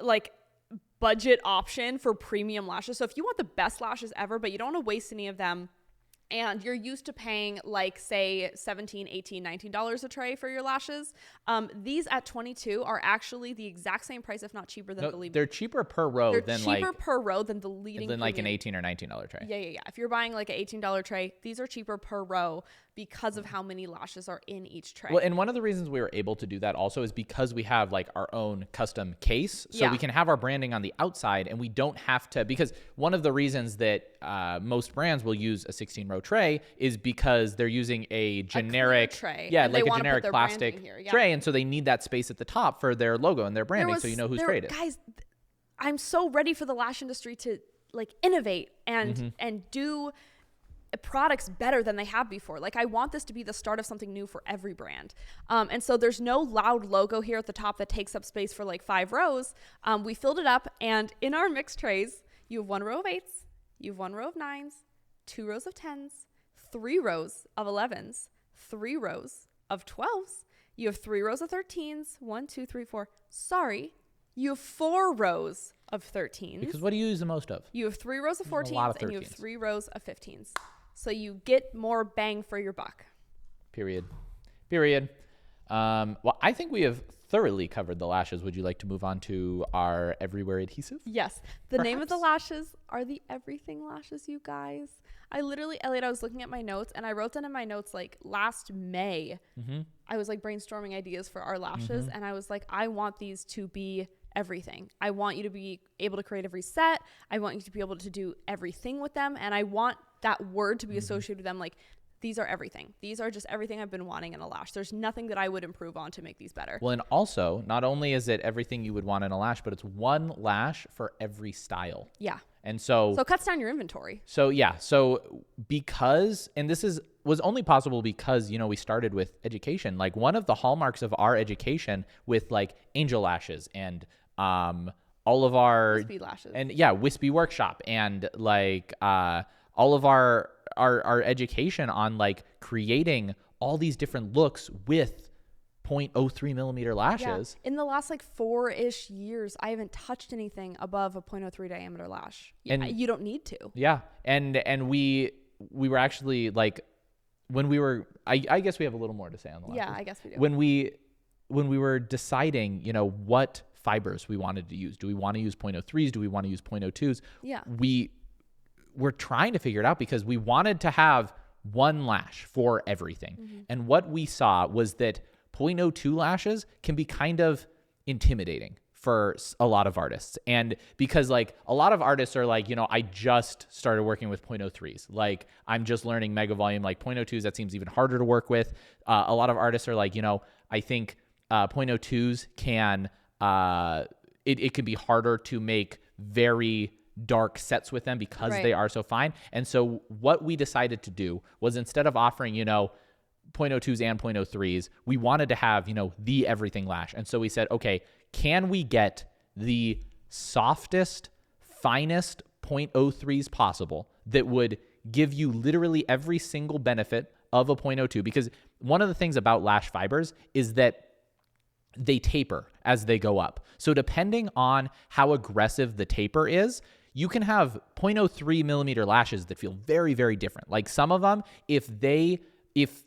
like, budget option for premium lashes. So if you want the best lashes ever, but you don't want to waste any of them, and you're used to paying like say $17, $18, $19 a tray for your lashes, these at $22 are actually the exact same price, if not cheaper than the leading. They're cheaper per row They're cheaper per row than the leading. Than like an $18 or $19 tray. Yeah. If you're buying like an $18 tray, these are cheaper per row because of how many lashes are in each tray. Well, and one of the reasons we were able to do that also is because we have like our own custom case. So we can have our branding on the outside and we don't have to, because one of the reasons that most brands will use a 16-row tray is because they're using a generic tray. Yeah, like a generic plastic tray. And so they need that space at the top for their logo and their branding so you know whose tray it is. Guys, I'm so ready for the lash industry to like innovate and do products better than they have before. Like I want this to be the start of something new for every brand. And so there's no loud logo here at the top that takes up space for like 5 rows. We filled it up, and in our mixed trays, you have 1 row of 8s, you have 1 row of 9s, 2 rows of 10s, 3 rows of 11s, 3 rows of 12s. You have 3 rows of 13s, 1, 2, 3, 4. Sorry, you have 4 rows of 13s. Because what do you use the most of? You have 3 rows of 14s and you have 3 rows of 15s. So you get more bang for your buck. Period. Well, I think we have thoroughly covered the lashes. Would you like to move on to our everywhere adhesive? Yes. The name of the lashes are the everything lashes, you guys. I literally, Elliot, I was looking at my notes and I wrote down in my notes like last May, I was like brainstorming ideas for our lashes and I was like, I want these to be everything. I want you to be able to create every set. I want you to be able to do everything with them. And I want that word to be associated with them. Like, these are everything. These are just everything I've been wanting in a lash. There's nothing that I would improve on to make these better. Well, and also, not only is it everything you would want in a lash, but it's one lash for every style. Yeah. And so it cuts down your inventory. So yeah. So because, and this was only possible because, you know, we started with education. Like one of the hallmarks of our education with like angel lashes and all of our wispy lashes and wispy workshop and like all of our education on like creating all these different looks with 0.03 millimeter lashes. Yeah. In the last like 4-ish years, I haven't touched anything above a 0.03 diameter lash. And you don't need to. Yeah. And we were actually like, when we were, I guess we have a little more to say on the lashes. Yeah, I guess we do. When we were deciding, you know, what fibers we wanted to use. Do we want to use 0.03s? Do we want to use 0.02s? Yeah. We were trying to figure it out because we wanted to have one lash for everything. And what we saw was that 0.02 lashes can be kind of intimidating for a lot of artists. And because like a lot of artists are like, you know, I just started working with 0.03s. Like I'm just learning mega volume, like 0.02s, that seems even harder to work with. A lot of artists are like, you know, I think 0.02s can, it can be harder to make very dark sets with them because they are so fine. And so what we decided to do was instead of offering, you know, 0.02s and 0.03s, we wanted to have, you know, the everything lash. And so we said, okay, can we get the softest, finest 0.03s possible that would give you literally every single benefit of a 0.02? Because one of the things about lash fibers is that they taper as they go up. So depending on how aggressive the taper is, you can have 0.03 millimeter lashes that feel very, very different. Like some of them, if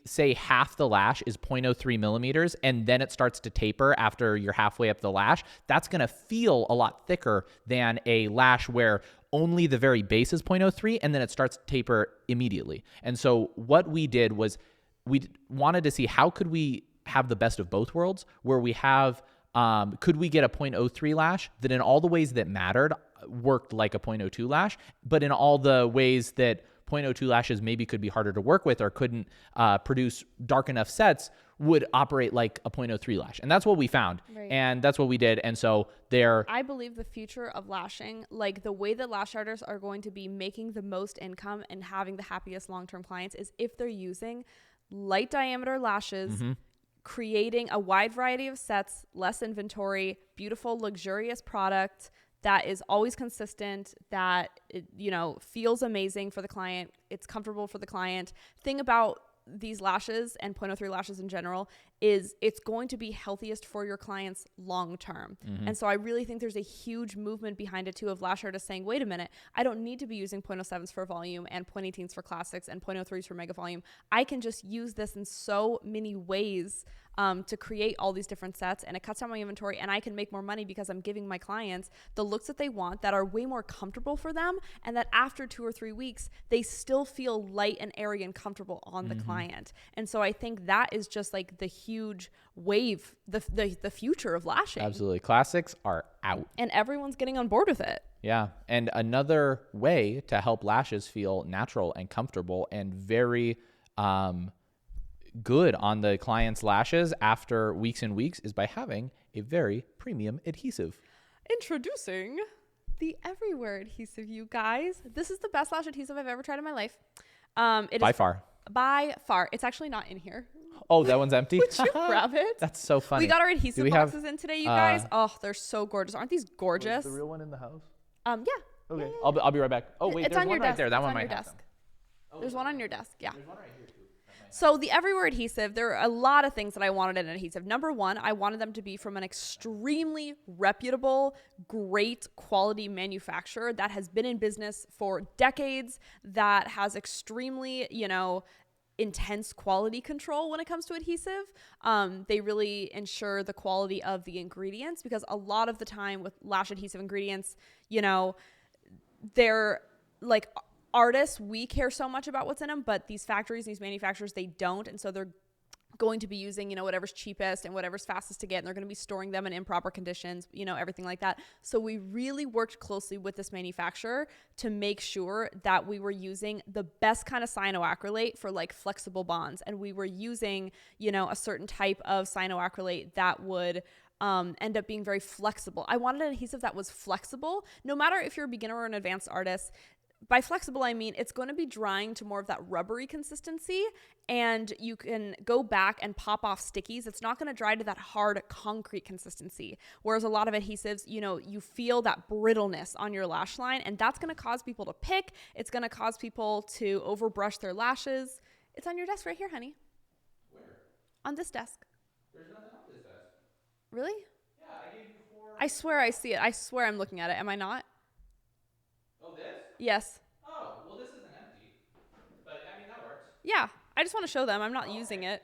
say half the lash is 0.03 millimeters and then it starts to taper after you're halfway up the lash, that's going to feel a lot thicker than a lash where only the very base is 0.03 and then it starts to taper immediately. And so what we did was we wanted to see how could we have the best of both worlds, where we have, could we get a 0.03 lash that in all the ways that mattered worked like a 0.02 lash, but in all the ways that 0.02 lashes maybe could be harder to work with or couldn't produce dark enough sets would operate like a 0.03 lash. And that's what we found. Right. And that's what we did. And so I believe the future of lashing, like the way that lash artists are going to be making the most income and having the happiest long-term clients is if they're using light diameter lashes, creating a wide variety of sets, less inventory, beautiful, luxurious product that is always consistent, that, it, you know, feels amazing for the client. It's comfortable for the client. Thing about these lashes and 0.03 lashes in general is it's going to be healthiest for your clients long term. And so I really think there's a huge movement behind it too of lash artists saying, wait a minute, I don't need to be using 0.07s for volume and 0.18s for classics and 0.03s for mega volume. I can just use this in so many ways to create all these different sets, and it cuts down my inventory, and I can make more money because I'm giving my clients the looks that they want that are way more comfortable for them, and that after 2 or 3 weeks they still feel light and airy and comfortable on the client. And so I think that is just like the huge wave, the future of lashing. Absolutely. Classics are out. And everyone's getting on board with it. Yeah. And another way to help lashes feel natural and comfortable and very good on the client's lashes after weeks and weeks is by having a very premium adhesive. Introducing the Everywhere adhesive, you guys. This is the best lash adhesive I've ever tried in my life. By far. By far. It's actually not in here. Oh, that one's empty? Would you grab it? That's so funny. We got our adhesive boxes in today, you guys. Oh, they're so gorgeous. Aren't these gorgeous? Is the real one in the house? Yeah. Okay. Yeah. I'll be right back. Oh, wait, It's there's on one your right desk. there. That It's one on might your have desk. them. There's one on your desk. Yeah. There's one right here, too. So the Everywhere adhesive, there are a lot of things that I wanted in an adhesive. Number one, I wanted them to be from an extremely reputable, great quality manufacturer that has been in business for decades, that has extremely, intense quality control when it comes to adhesive. They really ensure the quality of the ingredients, because a lot of the time with lash adhesive ingredients, they're like artists, we care so much about what's in them, but these factories, these manufacturers, they don't. And so they're going to be using, whatever's cheapest and whatever's fastest to get, and they're going to be storing them in improper conditions, everything like that. So we really worked closely with this manufacturer to make sure that we were using the best kind of cyanoacrylate for like flexible bonds. And we were using, a certain type of cyanoacrylate that would end up being very flexible. I wanted an adhesive that was flexible, no matter if you're a beginner or an advanced artist. By flexible, I mean it's going to be drying to more of that rubbery consistency, and you can go back and pop off stickies. It's not going to dry to that hard concrete consistency. Whereas a lot of adhesives, you feel that brittleness on your lash line, and that's going to cause people to pick. It's going to cause people to overbrush their lashes. It's on your desk right here, honey. Where? On this desk. There's nothing on this desk. Really? Yeah, I gave you 4. I swear I see it. I swear I'm looking at it. Am I not? Oh, this? Yes. Oh, well, this isn't empty. But, I mean, that works. Yeah, I just want to show them. I'm not using it.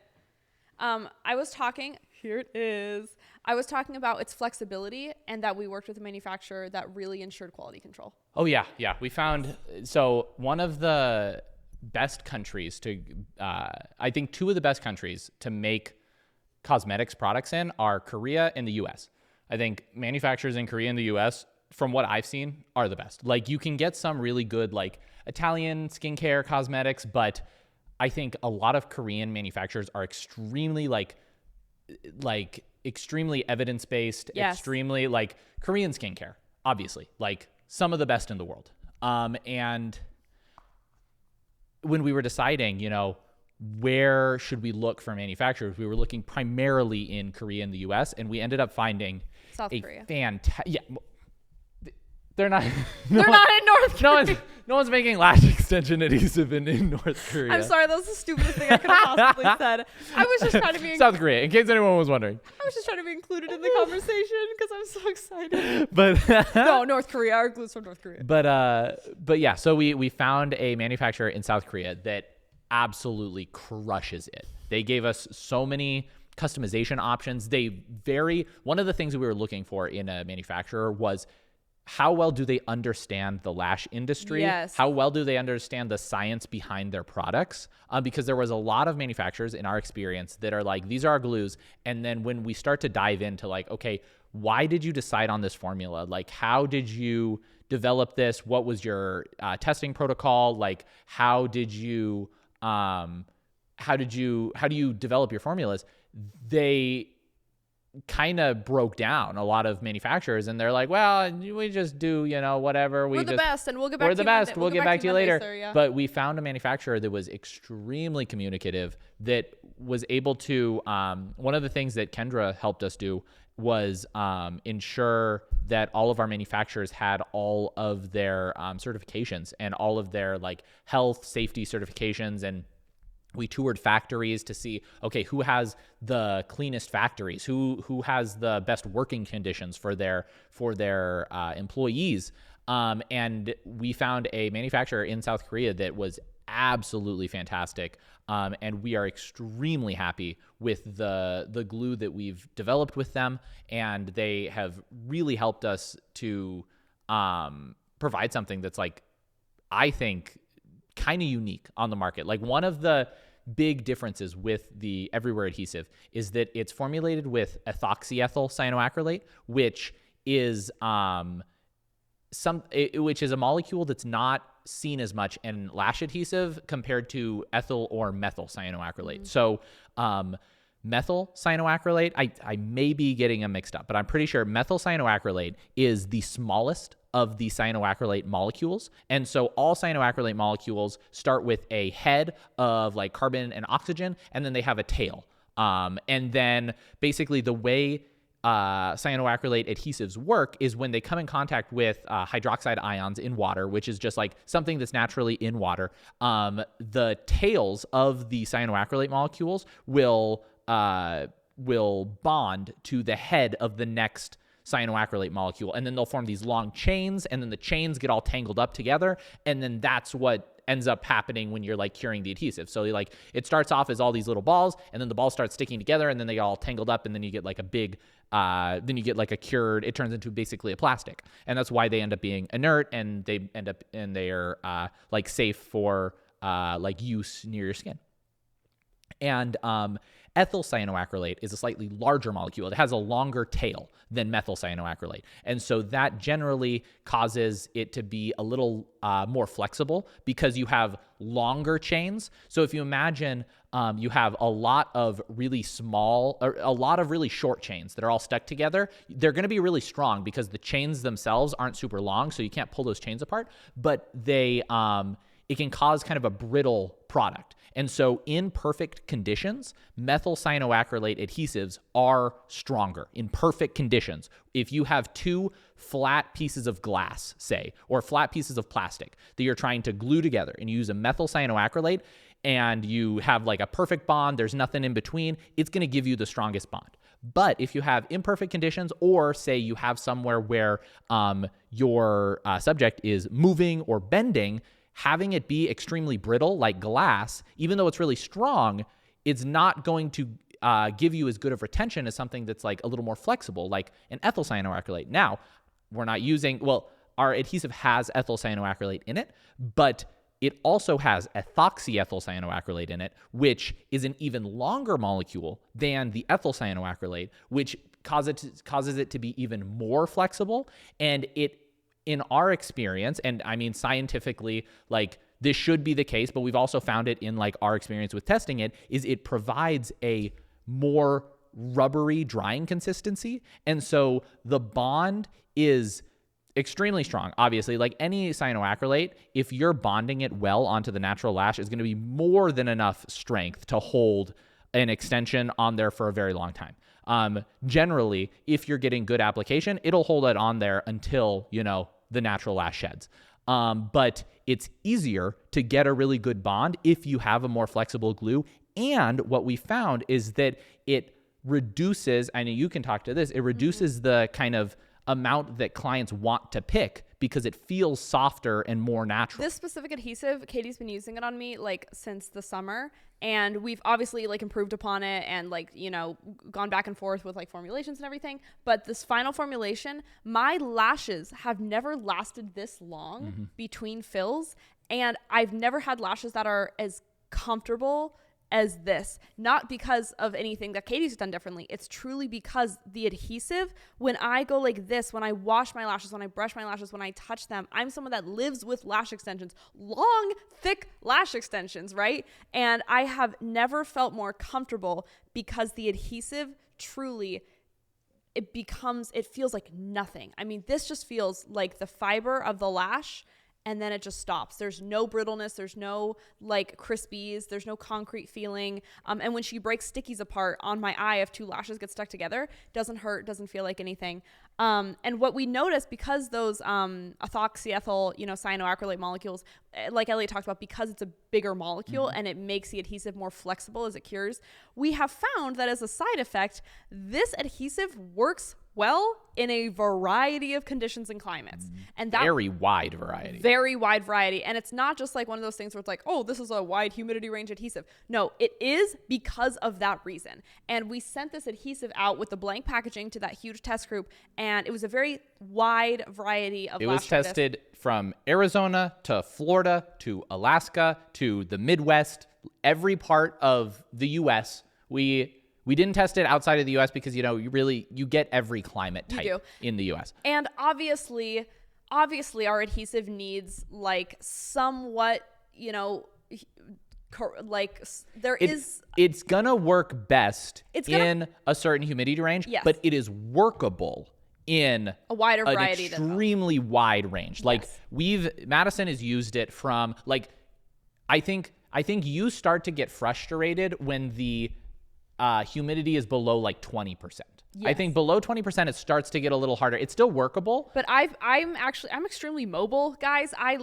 Here it is. I was talking about its flexibility, and that we worked with a manufacturer that really ensured quality control. Oh, yeah. We found, so one of the best countries to, I think 2 of the best countries to make cosmetics products in are Korea and the US. I think manufacturers in Korea and the US, from what I've seen, are the best. Like, you can get some really good, like, Italian skincare cosmetics, but I think a lot of Korean manufacturers are extremely, extremely evidence-based, Yes. extremely, Korean skincare, obviously, some of the best in the world. And when we were deciding, where should we look for manufacturers, we were looking primarily in Korea and the US, and we ended up finding South Korea. They're not. They're not in North Korea. No one's making lash extension adhesive in North Korea. I'm sorry, that was the stupidest thing I could have possibly said. I was just trying to be South Korea, in case anyone was wondering. I was just trying to be included in the conversation because I'm so excited. But No, North Korea. Our glue's from North Korea. But yeah, so we found a manufacturer in South Korea that absolutely crushes it. They gave us so many customization options. One of the things that we were looking for in a manufacturer was, how well do they understand the lash industry? Yes. How well do they understand the science behind their products? Because there was a lot of manufacturers in our experience that are like, these are our glues. And then when we start to dive into okay, why did you decide on this formula? How did you develop this? What was your testing protocol? How do you develop your formulas? They kind of broke down, a lot of manufacturers, and they're like, well, we just do, whatever. We're the best, and we'll get back to you. We're the best. We'll get back to you later. Sir, yeah. But we found a manufacturer that was extremely communicative, that was able to, one of the things that Kendra helped us do was ensure that all of our manufacturers had all of their certifications and all of their health, safety certifications, and We toured factories to see, okay, who has the cleanest factories, who has the best working conditions for their employees. And we found a manufacturer in South Korea that was absolutely fantastic. And we are extremely happy with the glue that we've developed with them. And they have really helped us to provide something that's like, I think, kind of unique on the market. Like, one of the big differences with the Everywhere adhesive is that it's formulated with ethoxyethyl cyanoacrylate, which is which is a molecule that's not seen as much in lash adhesive compared to ethyl or methyl cyanoacrylate. So methyl cyanoacrylate, I may be getting them mixed up, but I'm pretty sure methyl cyanoacrylate is the smallest of the cyanoacrylate molecules. And so all cyanoacrylate molecules start with a head of like carbon and oxygen, and then they have a tail. And then basically the way cyanoacrylate adhesives work is when they come in contact with hydroxide ions in water, which is just like something that's naturally in water, the tails of the cyanoacrylate molecules will bond to the head of the next cyanoacrylate molecule, and then they'll form these long chains, and then the chains get all tangled up together, and then that's what ends up happening when you're like curing the adhesive. So like it starts off as all these little balls, and then the balls start sticking together, and then they get all tangled up, and then you get like a big then you get like a cured, it turns into basically a plastic. And that's why they end up being inert, and they are like safe for like use near your skin. And ethyl cyanoacrylate is a slightly larger molecule. It has a longer tail than methyl cyanoacrylate. And so that generally causes it to be a little more flexible because you have longer chains. So if you imagine you have a lot of really small, or a lot of really short chains that are all stuck together, they're going to be really strong because the chains themselves aren't super long, so you can't pull those chains apart, but they it can cause kind of a brittle product. And so in perfect conditions, methyl cyanoacrylate adhesives are stronger in perfect conditions. If you have two flat pieces of glass, say, or flat pieces of plastic that you're trying to glue together, and you use a methyl cyanoacrylate, and you have like a perfect bond, there's nothing in between, it's going to give you the strongest bond. But if you have imperfect conditions, or say you have somewhere where your subject is moving or bending, having it be extremely brittle like glass, even though it's really strong, it's not going to give you as good of retention as something that's like a little more flexible, like an ethyl cyanoacrylate. Now, we're not using, well, our adhesive has ethyl cyanoacrylate in it, but it also has ethoxyethyl cyanoacrylate in it, which is an even longer molecule than the ethyl cyanoacrylate, which causes it to be even more flexible. And it, in our experience, and I mean scientifically, like this should be the case, but we've also found it in like our experience with testing it, is it provides a more rubbery drying consistency. And so the bond is extremely strong. Obviously, like any cyanoacrylate, if you're bonding it well onto the natural lash, is going to be more than enough strength to hold an extension on there for a very long time. Generally, if you're getting good application, it'll hold it on there until, you know, the natural lash sheds. But it's easier to get a really good bond if you have a more flexible glue. And what we found is that it reduces, I know you can talk to this, it reduces the kind of amount that clients want to pick because it feels softer and more natural. This specific adhesive, Katie's been using it on me like since the summer, and we've obviously like improved upon it and like, you know, gone back and forth with like formulations and everything. But this final formulation, my lashes have never lasted this long between fills, and I've never had lashes that are as comfortable as this. Not because of anything that Katie's done differently. It's truly because the adhesive, when I go like this, when I wash my lashes, when I brush my lashes, when I touch them, I'm someone that lives with lash extensions, long, thick lash extensions, right? And I have never felt more comfortable because the adhesive truly, it feels like nothing. I mean, this just feels like the fiber of the lash and then it just stops. There's no brittleness. There's no like crispies. There's no concrete feeling. And when she breaks stickies apart on my eye, if 2 lashes get stuck together, doesn't hurt, doesn't feel like anything. And what we noticed, because those ethoxyethyl, cyanoacrylate molecules, like Elliot talked about, because it's a bigger molecule and it makes the adhesive more flexible as it cures, we have found that as a side effect, this adhesive works well in a variety of conditions and climates. And that very wide variety. Very wide variety. And it's not just like one of those things where it's like, oh, this is a wide humidity range adhesive. No, it is because of that reason. And we sent this adhesive out with the blank packaging to that huge test group, and it was a very wide variety of It was tested from Arizona to Florida to Alaska to the Midwest, every part of the U.S. We didn't test it outside of the U.S. because, you get every climate type in the U.S. And obviously our adhesive needs like somewhat, it's going to work best in a certain humidity range, but it is workable in a wider variety, extremely wide range. Like Madison has used it from I think you start to get frustrated when the humidity is below 20%. I think below 20%, it starts to get a little harder. It's still workable. But I'm extremely mobile, guys. I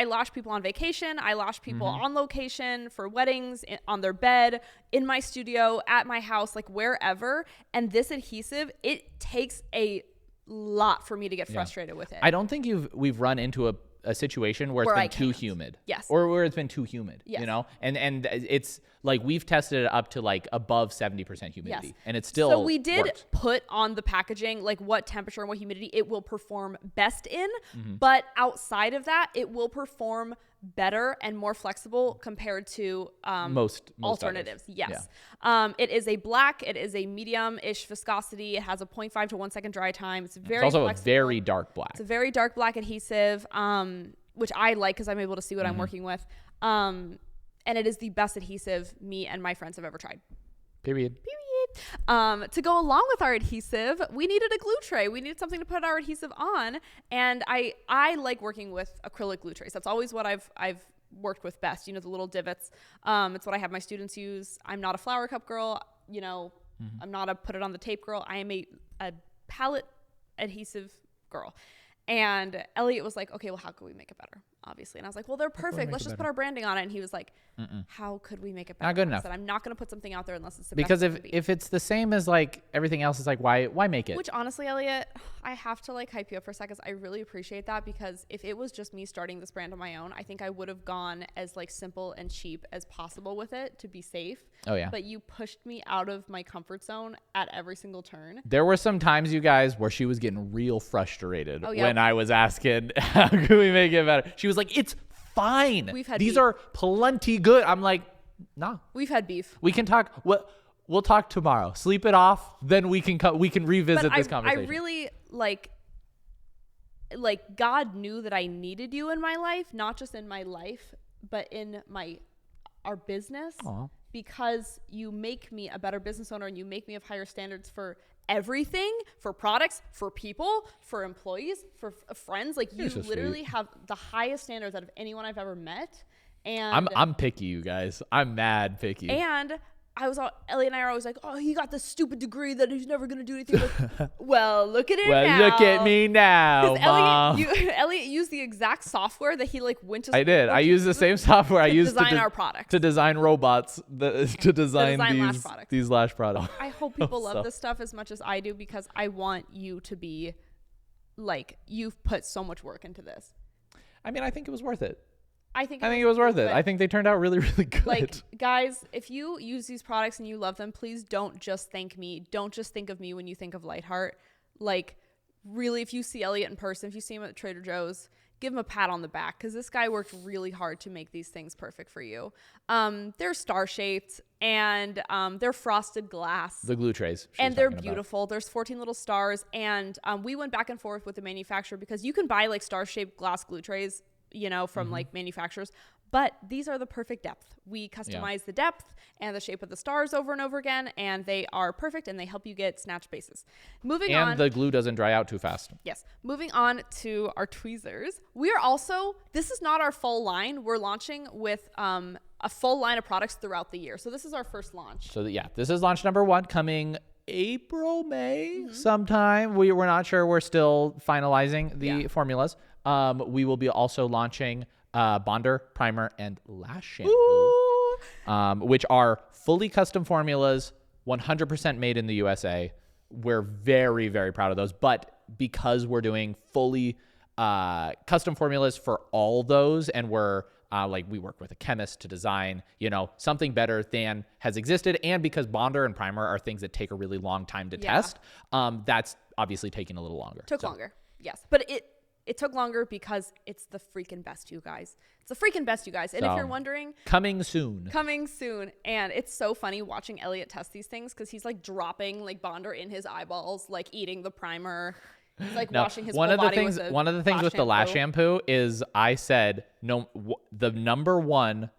lash people on vacation. I lash people on location, for weddings, on their bed, in my studio, at my house, wherever. And this adhesive, it takes a lot for me to get frustrated with it. I don't think we've run into a situation where it's been too humid. Yes. Or where it's been too humid, yes. And it's we've tested it up to above 70% humidity, and it's still So we did worked. put on the packaging what temperature and what humidity it will perform best in, but outside of that, it will perform better and more flexible compared to most alternatives. others. Yes. Yeah. It is a black, it is a medium-ish viscosity. It has a 0.5 to 1 second dry time. It's also flexible. A very dark black. It's a very dark black adhesive, which I like because I'm able to see what I'm working with. And it is the best adhesive me and my friends have ever tried. Period. To go along with our adhesive, we needed a glue tray. We needed something to put our adhesive on. And I like working with acrylic glue trays. That's always what I've worked with best. The little divots. It's what I have my students use. I'm not a flower cup girl. I'm not a put it on the tape girl. I am a palette adhesive girl. And Elliot was like, okay, well, how could we make it better? Obviously. And I was like, well, they're perfect. Let's just put our branding on it. And he was like, how could we make it better? Not good enough. I said, I'm not going to put something out there unless it's the because best. Because if it's the same as everything else, it's why make it? Which honestly, Elliot, I have to hype you up for a second. I really appreciate that, because if it was just me starting this brand on my own, I think I would have gone as simple and cheap as possible with it to be safe. Oh yeah. But you pushed me out of my comfort zone at every single turn. There were some times, you guys, where she was getting real frustrated when I was asking, how can we make it better? She was like, it's fine. These are plenty good. I'm like, nah. We've had beef. We can talk. We'll talk tomorrow. Sleep it off. Then we can revisit this conversation. I really God knew that I needed you in my life, not just in my life, but in our business. Aww. Because you make me a better business owner, and you make me have higher standards for everything, for products, for people, for employees, for friends. You literally have the highest standards out of anyone I've ever met. And I'm picky, you guys. I'm mad picky. And Elliot and I are always like, oh, he got this stupid degree that he's never going to do anything with. Well, look at it now. Well, look at me now, Mom. Elliot used the exact software that he went to. I did. I used the same software I used to design our products. To design robots, to design these lash products. I hope people love this stuff as much as I do, because I want you to be you've put so much work into this. I mean, I think it was worth it. I think it was worth it. I think they turned out really, really good. Guys, if you use these products and you love them, please don't just thank me. Don't just think of me when you think of Lightheart. Really, if you see Elliot in person, if you see him at Trader Joe's, give him a pat on the back, because this guy worked really hard to make these things perfect for you. They're star-shaped, and they're frosted glass. The glue trays. And they're beautiful. There's 14 little stars, and we went back and forth with the manufacturer, because you can buy star-shaped glass glue trays from like manufacturers. But these are the perfect depth. We customize the depth and the shape of the stars over and over again, and they are perfect, and they help you get snatch bases. Moving on. And the glue doesn't dry out too fast. Yes. Moving on to our tweezers. We are also, this is not our full line. We're launching with a full line of products throughout the year. So this is our first launch. So this is launch number 1 coming April, May sometime. We're not sure. We're still finalizing the formulas. We will be also launching bonder, primer, and lash shampoo, which are fully custom formulas, 100% made in the USA. We're very, very proud of those. But because we're doing fully custom formulas for all those, and we're we work with a chemist to design, something better than has existed. And because bonder and primer are things that take a really long time to test, that's obviously taking a little longer. Took longer. Yes. But it took longer because it's the freaking best, you guys. It's the freaking best, you guys. And if you're wondering, coming soon. And it's so funny watching Elliot test these things because he's like dropping like bonder in his eyeballs, like eating the primer. He's like washing his whole body with a One of the things with the lash shampoo is I said the number 1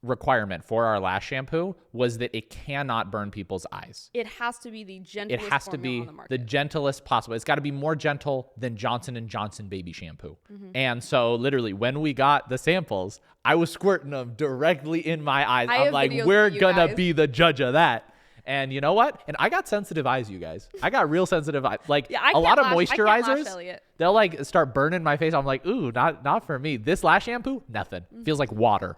requirement for our lash shampoo was that it cannot burn people's eyes. It has to be the gentlest It has to be on the market. the gentlest possible. It's got to be more gentle than Johnson & Johnson baby shampoo. And so literally when we got the samples, I was squirting them directly in my eyes. I'm like, we're gonna be the judge of that. And you know what? And I got sensitive eyes, you guys. I got real sensitive eyes. Like a lot of moisturizers, they'll like start burning my face. I'm like, ooh, not for me. This lash shampoo, nothing. Feels like water.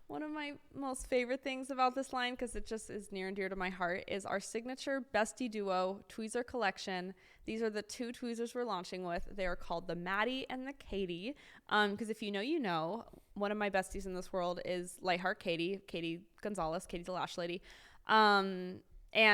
One of my most favorite things about this line, because it just is near and dear to my heart, is our signature Bestie Duo tweezer collection. These are the 2 tweezers we're launching with. They are called the Maddi and the Katie. Because if you know, one of my besties in this world is Lightheart Katie Gonzalez, Katie the Lash Lady. And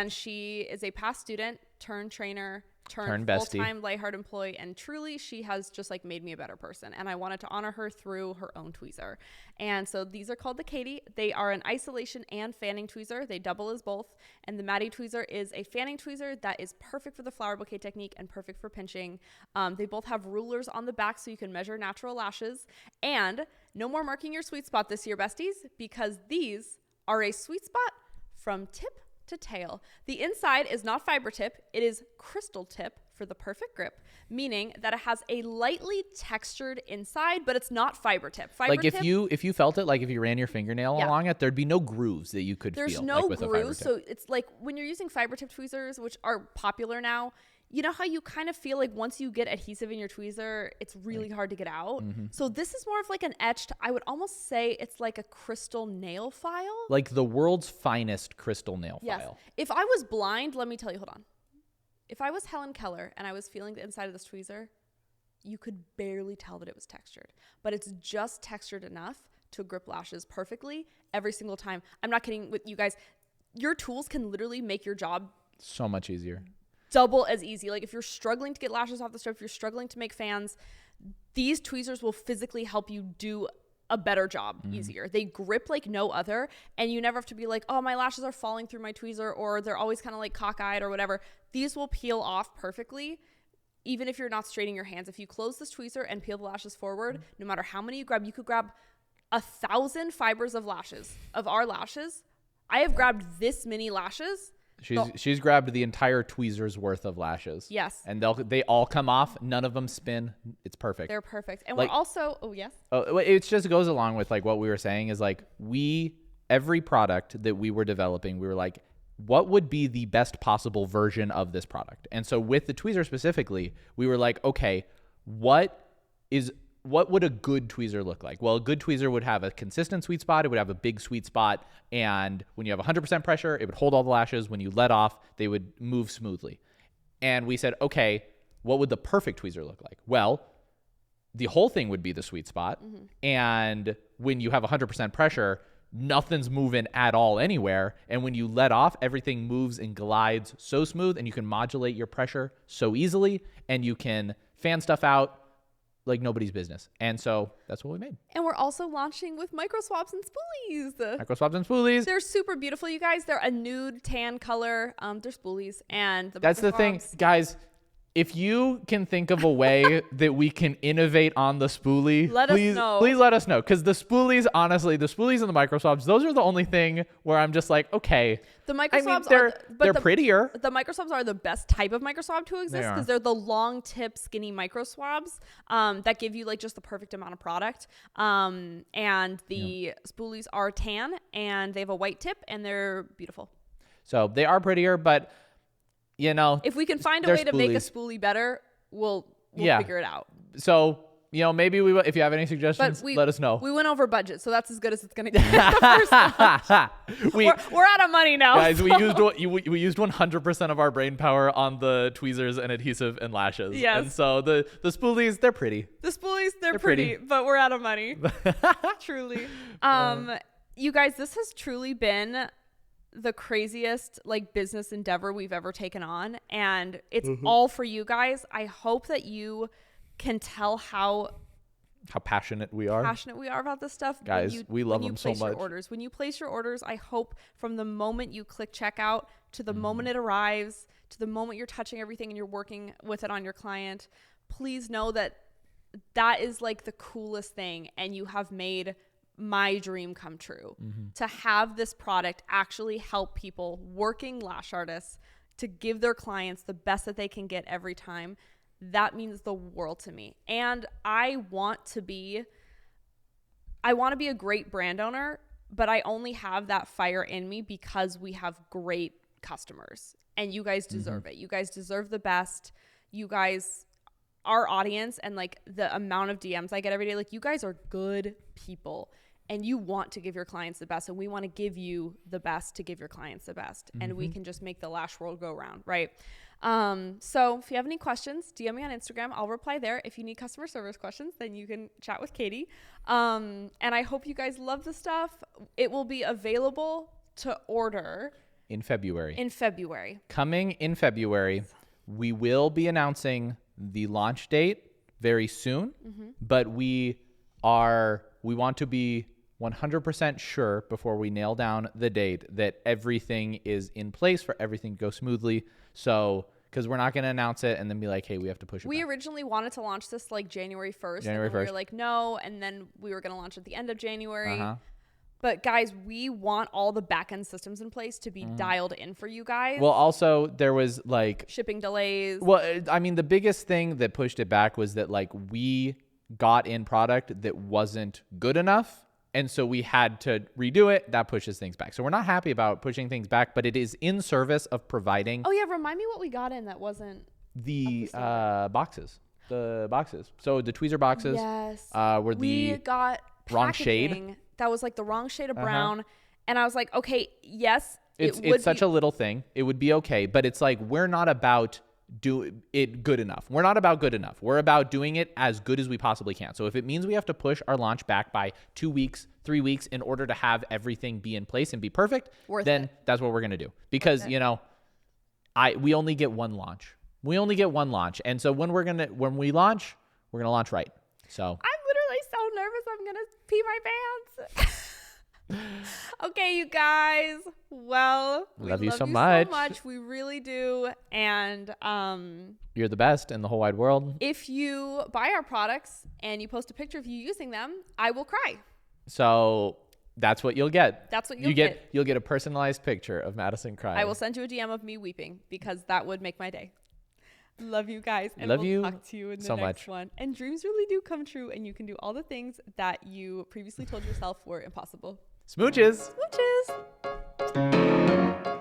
she is a past student turned trainer, turned bestie, full-time Lightheart employee, and truly she has just like made me a better person, and I wanted to honor her through her own tweezer. And so these are called the Katie. They are an isolation and fanning tweezer. They double as both. And the Maddi tweezer is a fanning tweezer that is perfect for the flower bouquet technique and perfect for pinching. They both have rulers on the back so you can measure natural lashes. And no more marking your sweet spot this year, besties, because these are a sweet spot from tip to tail. The inside is not fiber tip, it is crystal tip for the perfect grip, meaning that it has a lightly textured inside, but it's not fiber tip. Like if you felt it, like if you ran your fingernail along it, there'd be no grooves that you could feel. There's no grooves, so it's like when you're using fiber tip tweezers, which are popular now, you know how you kind of feel like once you get adhesive in your tweezer, it's really hard to get out? So this is more of like an etched, I would almost say it's like a crystal nail file. Like the world's finest crystal nail file. If I was blind, let me tell you, hold on. If I was Helen Keller and I was feeling the inside of this tweezer, you could barely tell that it was textured. But it's just textured enough to grip lashes perfectly every single time. I'm not kidding with you guys. Your tools can literally make your job so much easier. Double as easy. Like if you're struggling to get lashes off the strip, if you're struggling to make fans, these tweezers will physically help you do a better job easier. They grip like no other, and you never have to be like, oh, my lashes are falling through my tweezer, or they're always kind of like cockeyed or whatever. These will peel off perfectly, even if you're not straightening your hands. If you close this tweezer and peel the lashes forward, no matter how many you grab, you could grab 1,000 fibers of lashes, of our lashes. I have grabbed this many lashes. She's grabbed the entire tweezer's worth of lashes. Yes. And they all come off. None of them spin. It's perfect. They're perfect. And like, we're also, yes. Oh, it just goes along with like what we were saying is like every product that we were developing, we were like, what would be the best possible version of this product? And so with the tweezer specifically, we were like, okay, what would a good tweezer look like? Well, a good tweezer would have a consistent sweet spot. It would have a big sweet spot. And when you have 100% pressure, it would hold all the lashes. When you let off, they would move smoothly. And we said, okay, what would the perfect tweezer look like? Well, the whole thing would be the sweet spot. And when you have 100% pressure, nothing's moving at all anywhere. And when you let off, everything moves and glides so smooth, and you can modulate your pressure so easily, and you can fan stuff out like nobody's business. And so that's what we made. And we're also launching with micro swabs and spoolies. Micro swabs and spoolies. They're super beautiful, you guys. They're a nude tan color. They're spoolies. And that's the thing, guys. If you can think of a way that we can innovate on the spoolie, please let us know. Because the spoolies, honestly, the spoolies and the micro swabs, those are the only thing where I'm just like, okay. The micro swabs they're prettier. The micro swabs are the best type of micro swab to exist because they're the long tip, skinny micro swabs that give you like just the perfect amount of product. And the spoolies are tan and they have a white tip and they're beautiful. So they are prettier, but if we can find a way to make a spoolie better, we'll figure it out. So, maybe if you have any suggestions, let us know. We went over budget, so that's as good as it's going to get. The first we're out of money now. Guys, we used 100% of our brain power on the tweezers and adhesive and lashes. Yes. And so the spoolies, they're pretty. The spoolies, they're pretty, but we're out of money. Truly. You guys, this has truly been the craziest like business endeavor we've ever taken on, and it's all for you guys. I hope that you can tell how passionate we are about this stuff, guys. We love them so much. When you place your orders, I hope from the moment you click checkout to the moment it arrives to the moment you're touching everything and you're working with it on your client, please know that is like the coolest thing, and you have made my dream come true to have this product actually help people, working lash artists, to give their clients the best that they can get every time. That means the world to me. And I want to be a great brand owner, but I only have that fire in me because we have great customers, and you guys deserve it. You guys deserve the best. You guys, our audience, and like the amount of DMs I get every day, like you guys are good people. And you want to give your clients the best, and we want to give you the best to give your clients the best. And we can just make the lash world go round, right? So if you have any questions, DM me on Instagram. I'll reply there. If you need customer service questions, then you can chat with Katie. And I hope you guys love the stuff. It will be available to order in February. Coming in February, we will be announcing the launch date very soon, but we want to be 100% sure before we nail down the date that everything is in place for everything to go smoothly. So, because we're not going to announce it and then be like, hey, we have to push it back. We originally wanted to launch this like January 1st. And we were like, no. And then we were going to launch at the end of January. But guys, we want all the back-end systems in place to be dialed in for you guys. Well, also there was like shipping delays. Well, I mean, the biggest thing that pushed it back was that like we got in product that wasn't good enough. And so we had to redo it. That pushes things back. So we're not happy about pushing things back, but it is in service of providing. Oh yeah. Remind me what we got in that wasn't the boxes. The boxes. So the tweezer boxes were we got wrong shade. That was like the wrong shade of brown. And I was like, okay, yes. It's such a little thing. It would be okay. But it's like, we're not about do it good enough. We're not about good enough. We're about doing it as good as we possibly can. So if it means we have to push our launch back by 2 weeks, 3 weeks in order to have everything be in place and be perfect, then that's what we're going to do. Because, we only get one launch. And so when we launch, we're going to launch right. So I'm literally so nervous I'm going to pee my pants. Okay, you guys. Well, we love you so much. We really do. And you're the best in the whole wide world. If you buy our products and you post a picture of you using them, I will cry. So that's what you'll get. That's what you'll get. You'll get a personalized picture of Madison crying. I will send you a DM of me weeping because that would make my day. Love you guys. And love we'll you talk to you in the next one. And dreams really do come true, and you can do all the things that you previously told yourself were impossible. Smooches. Smooches.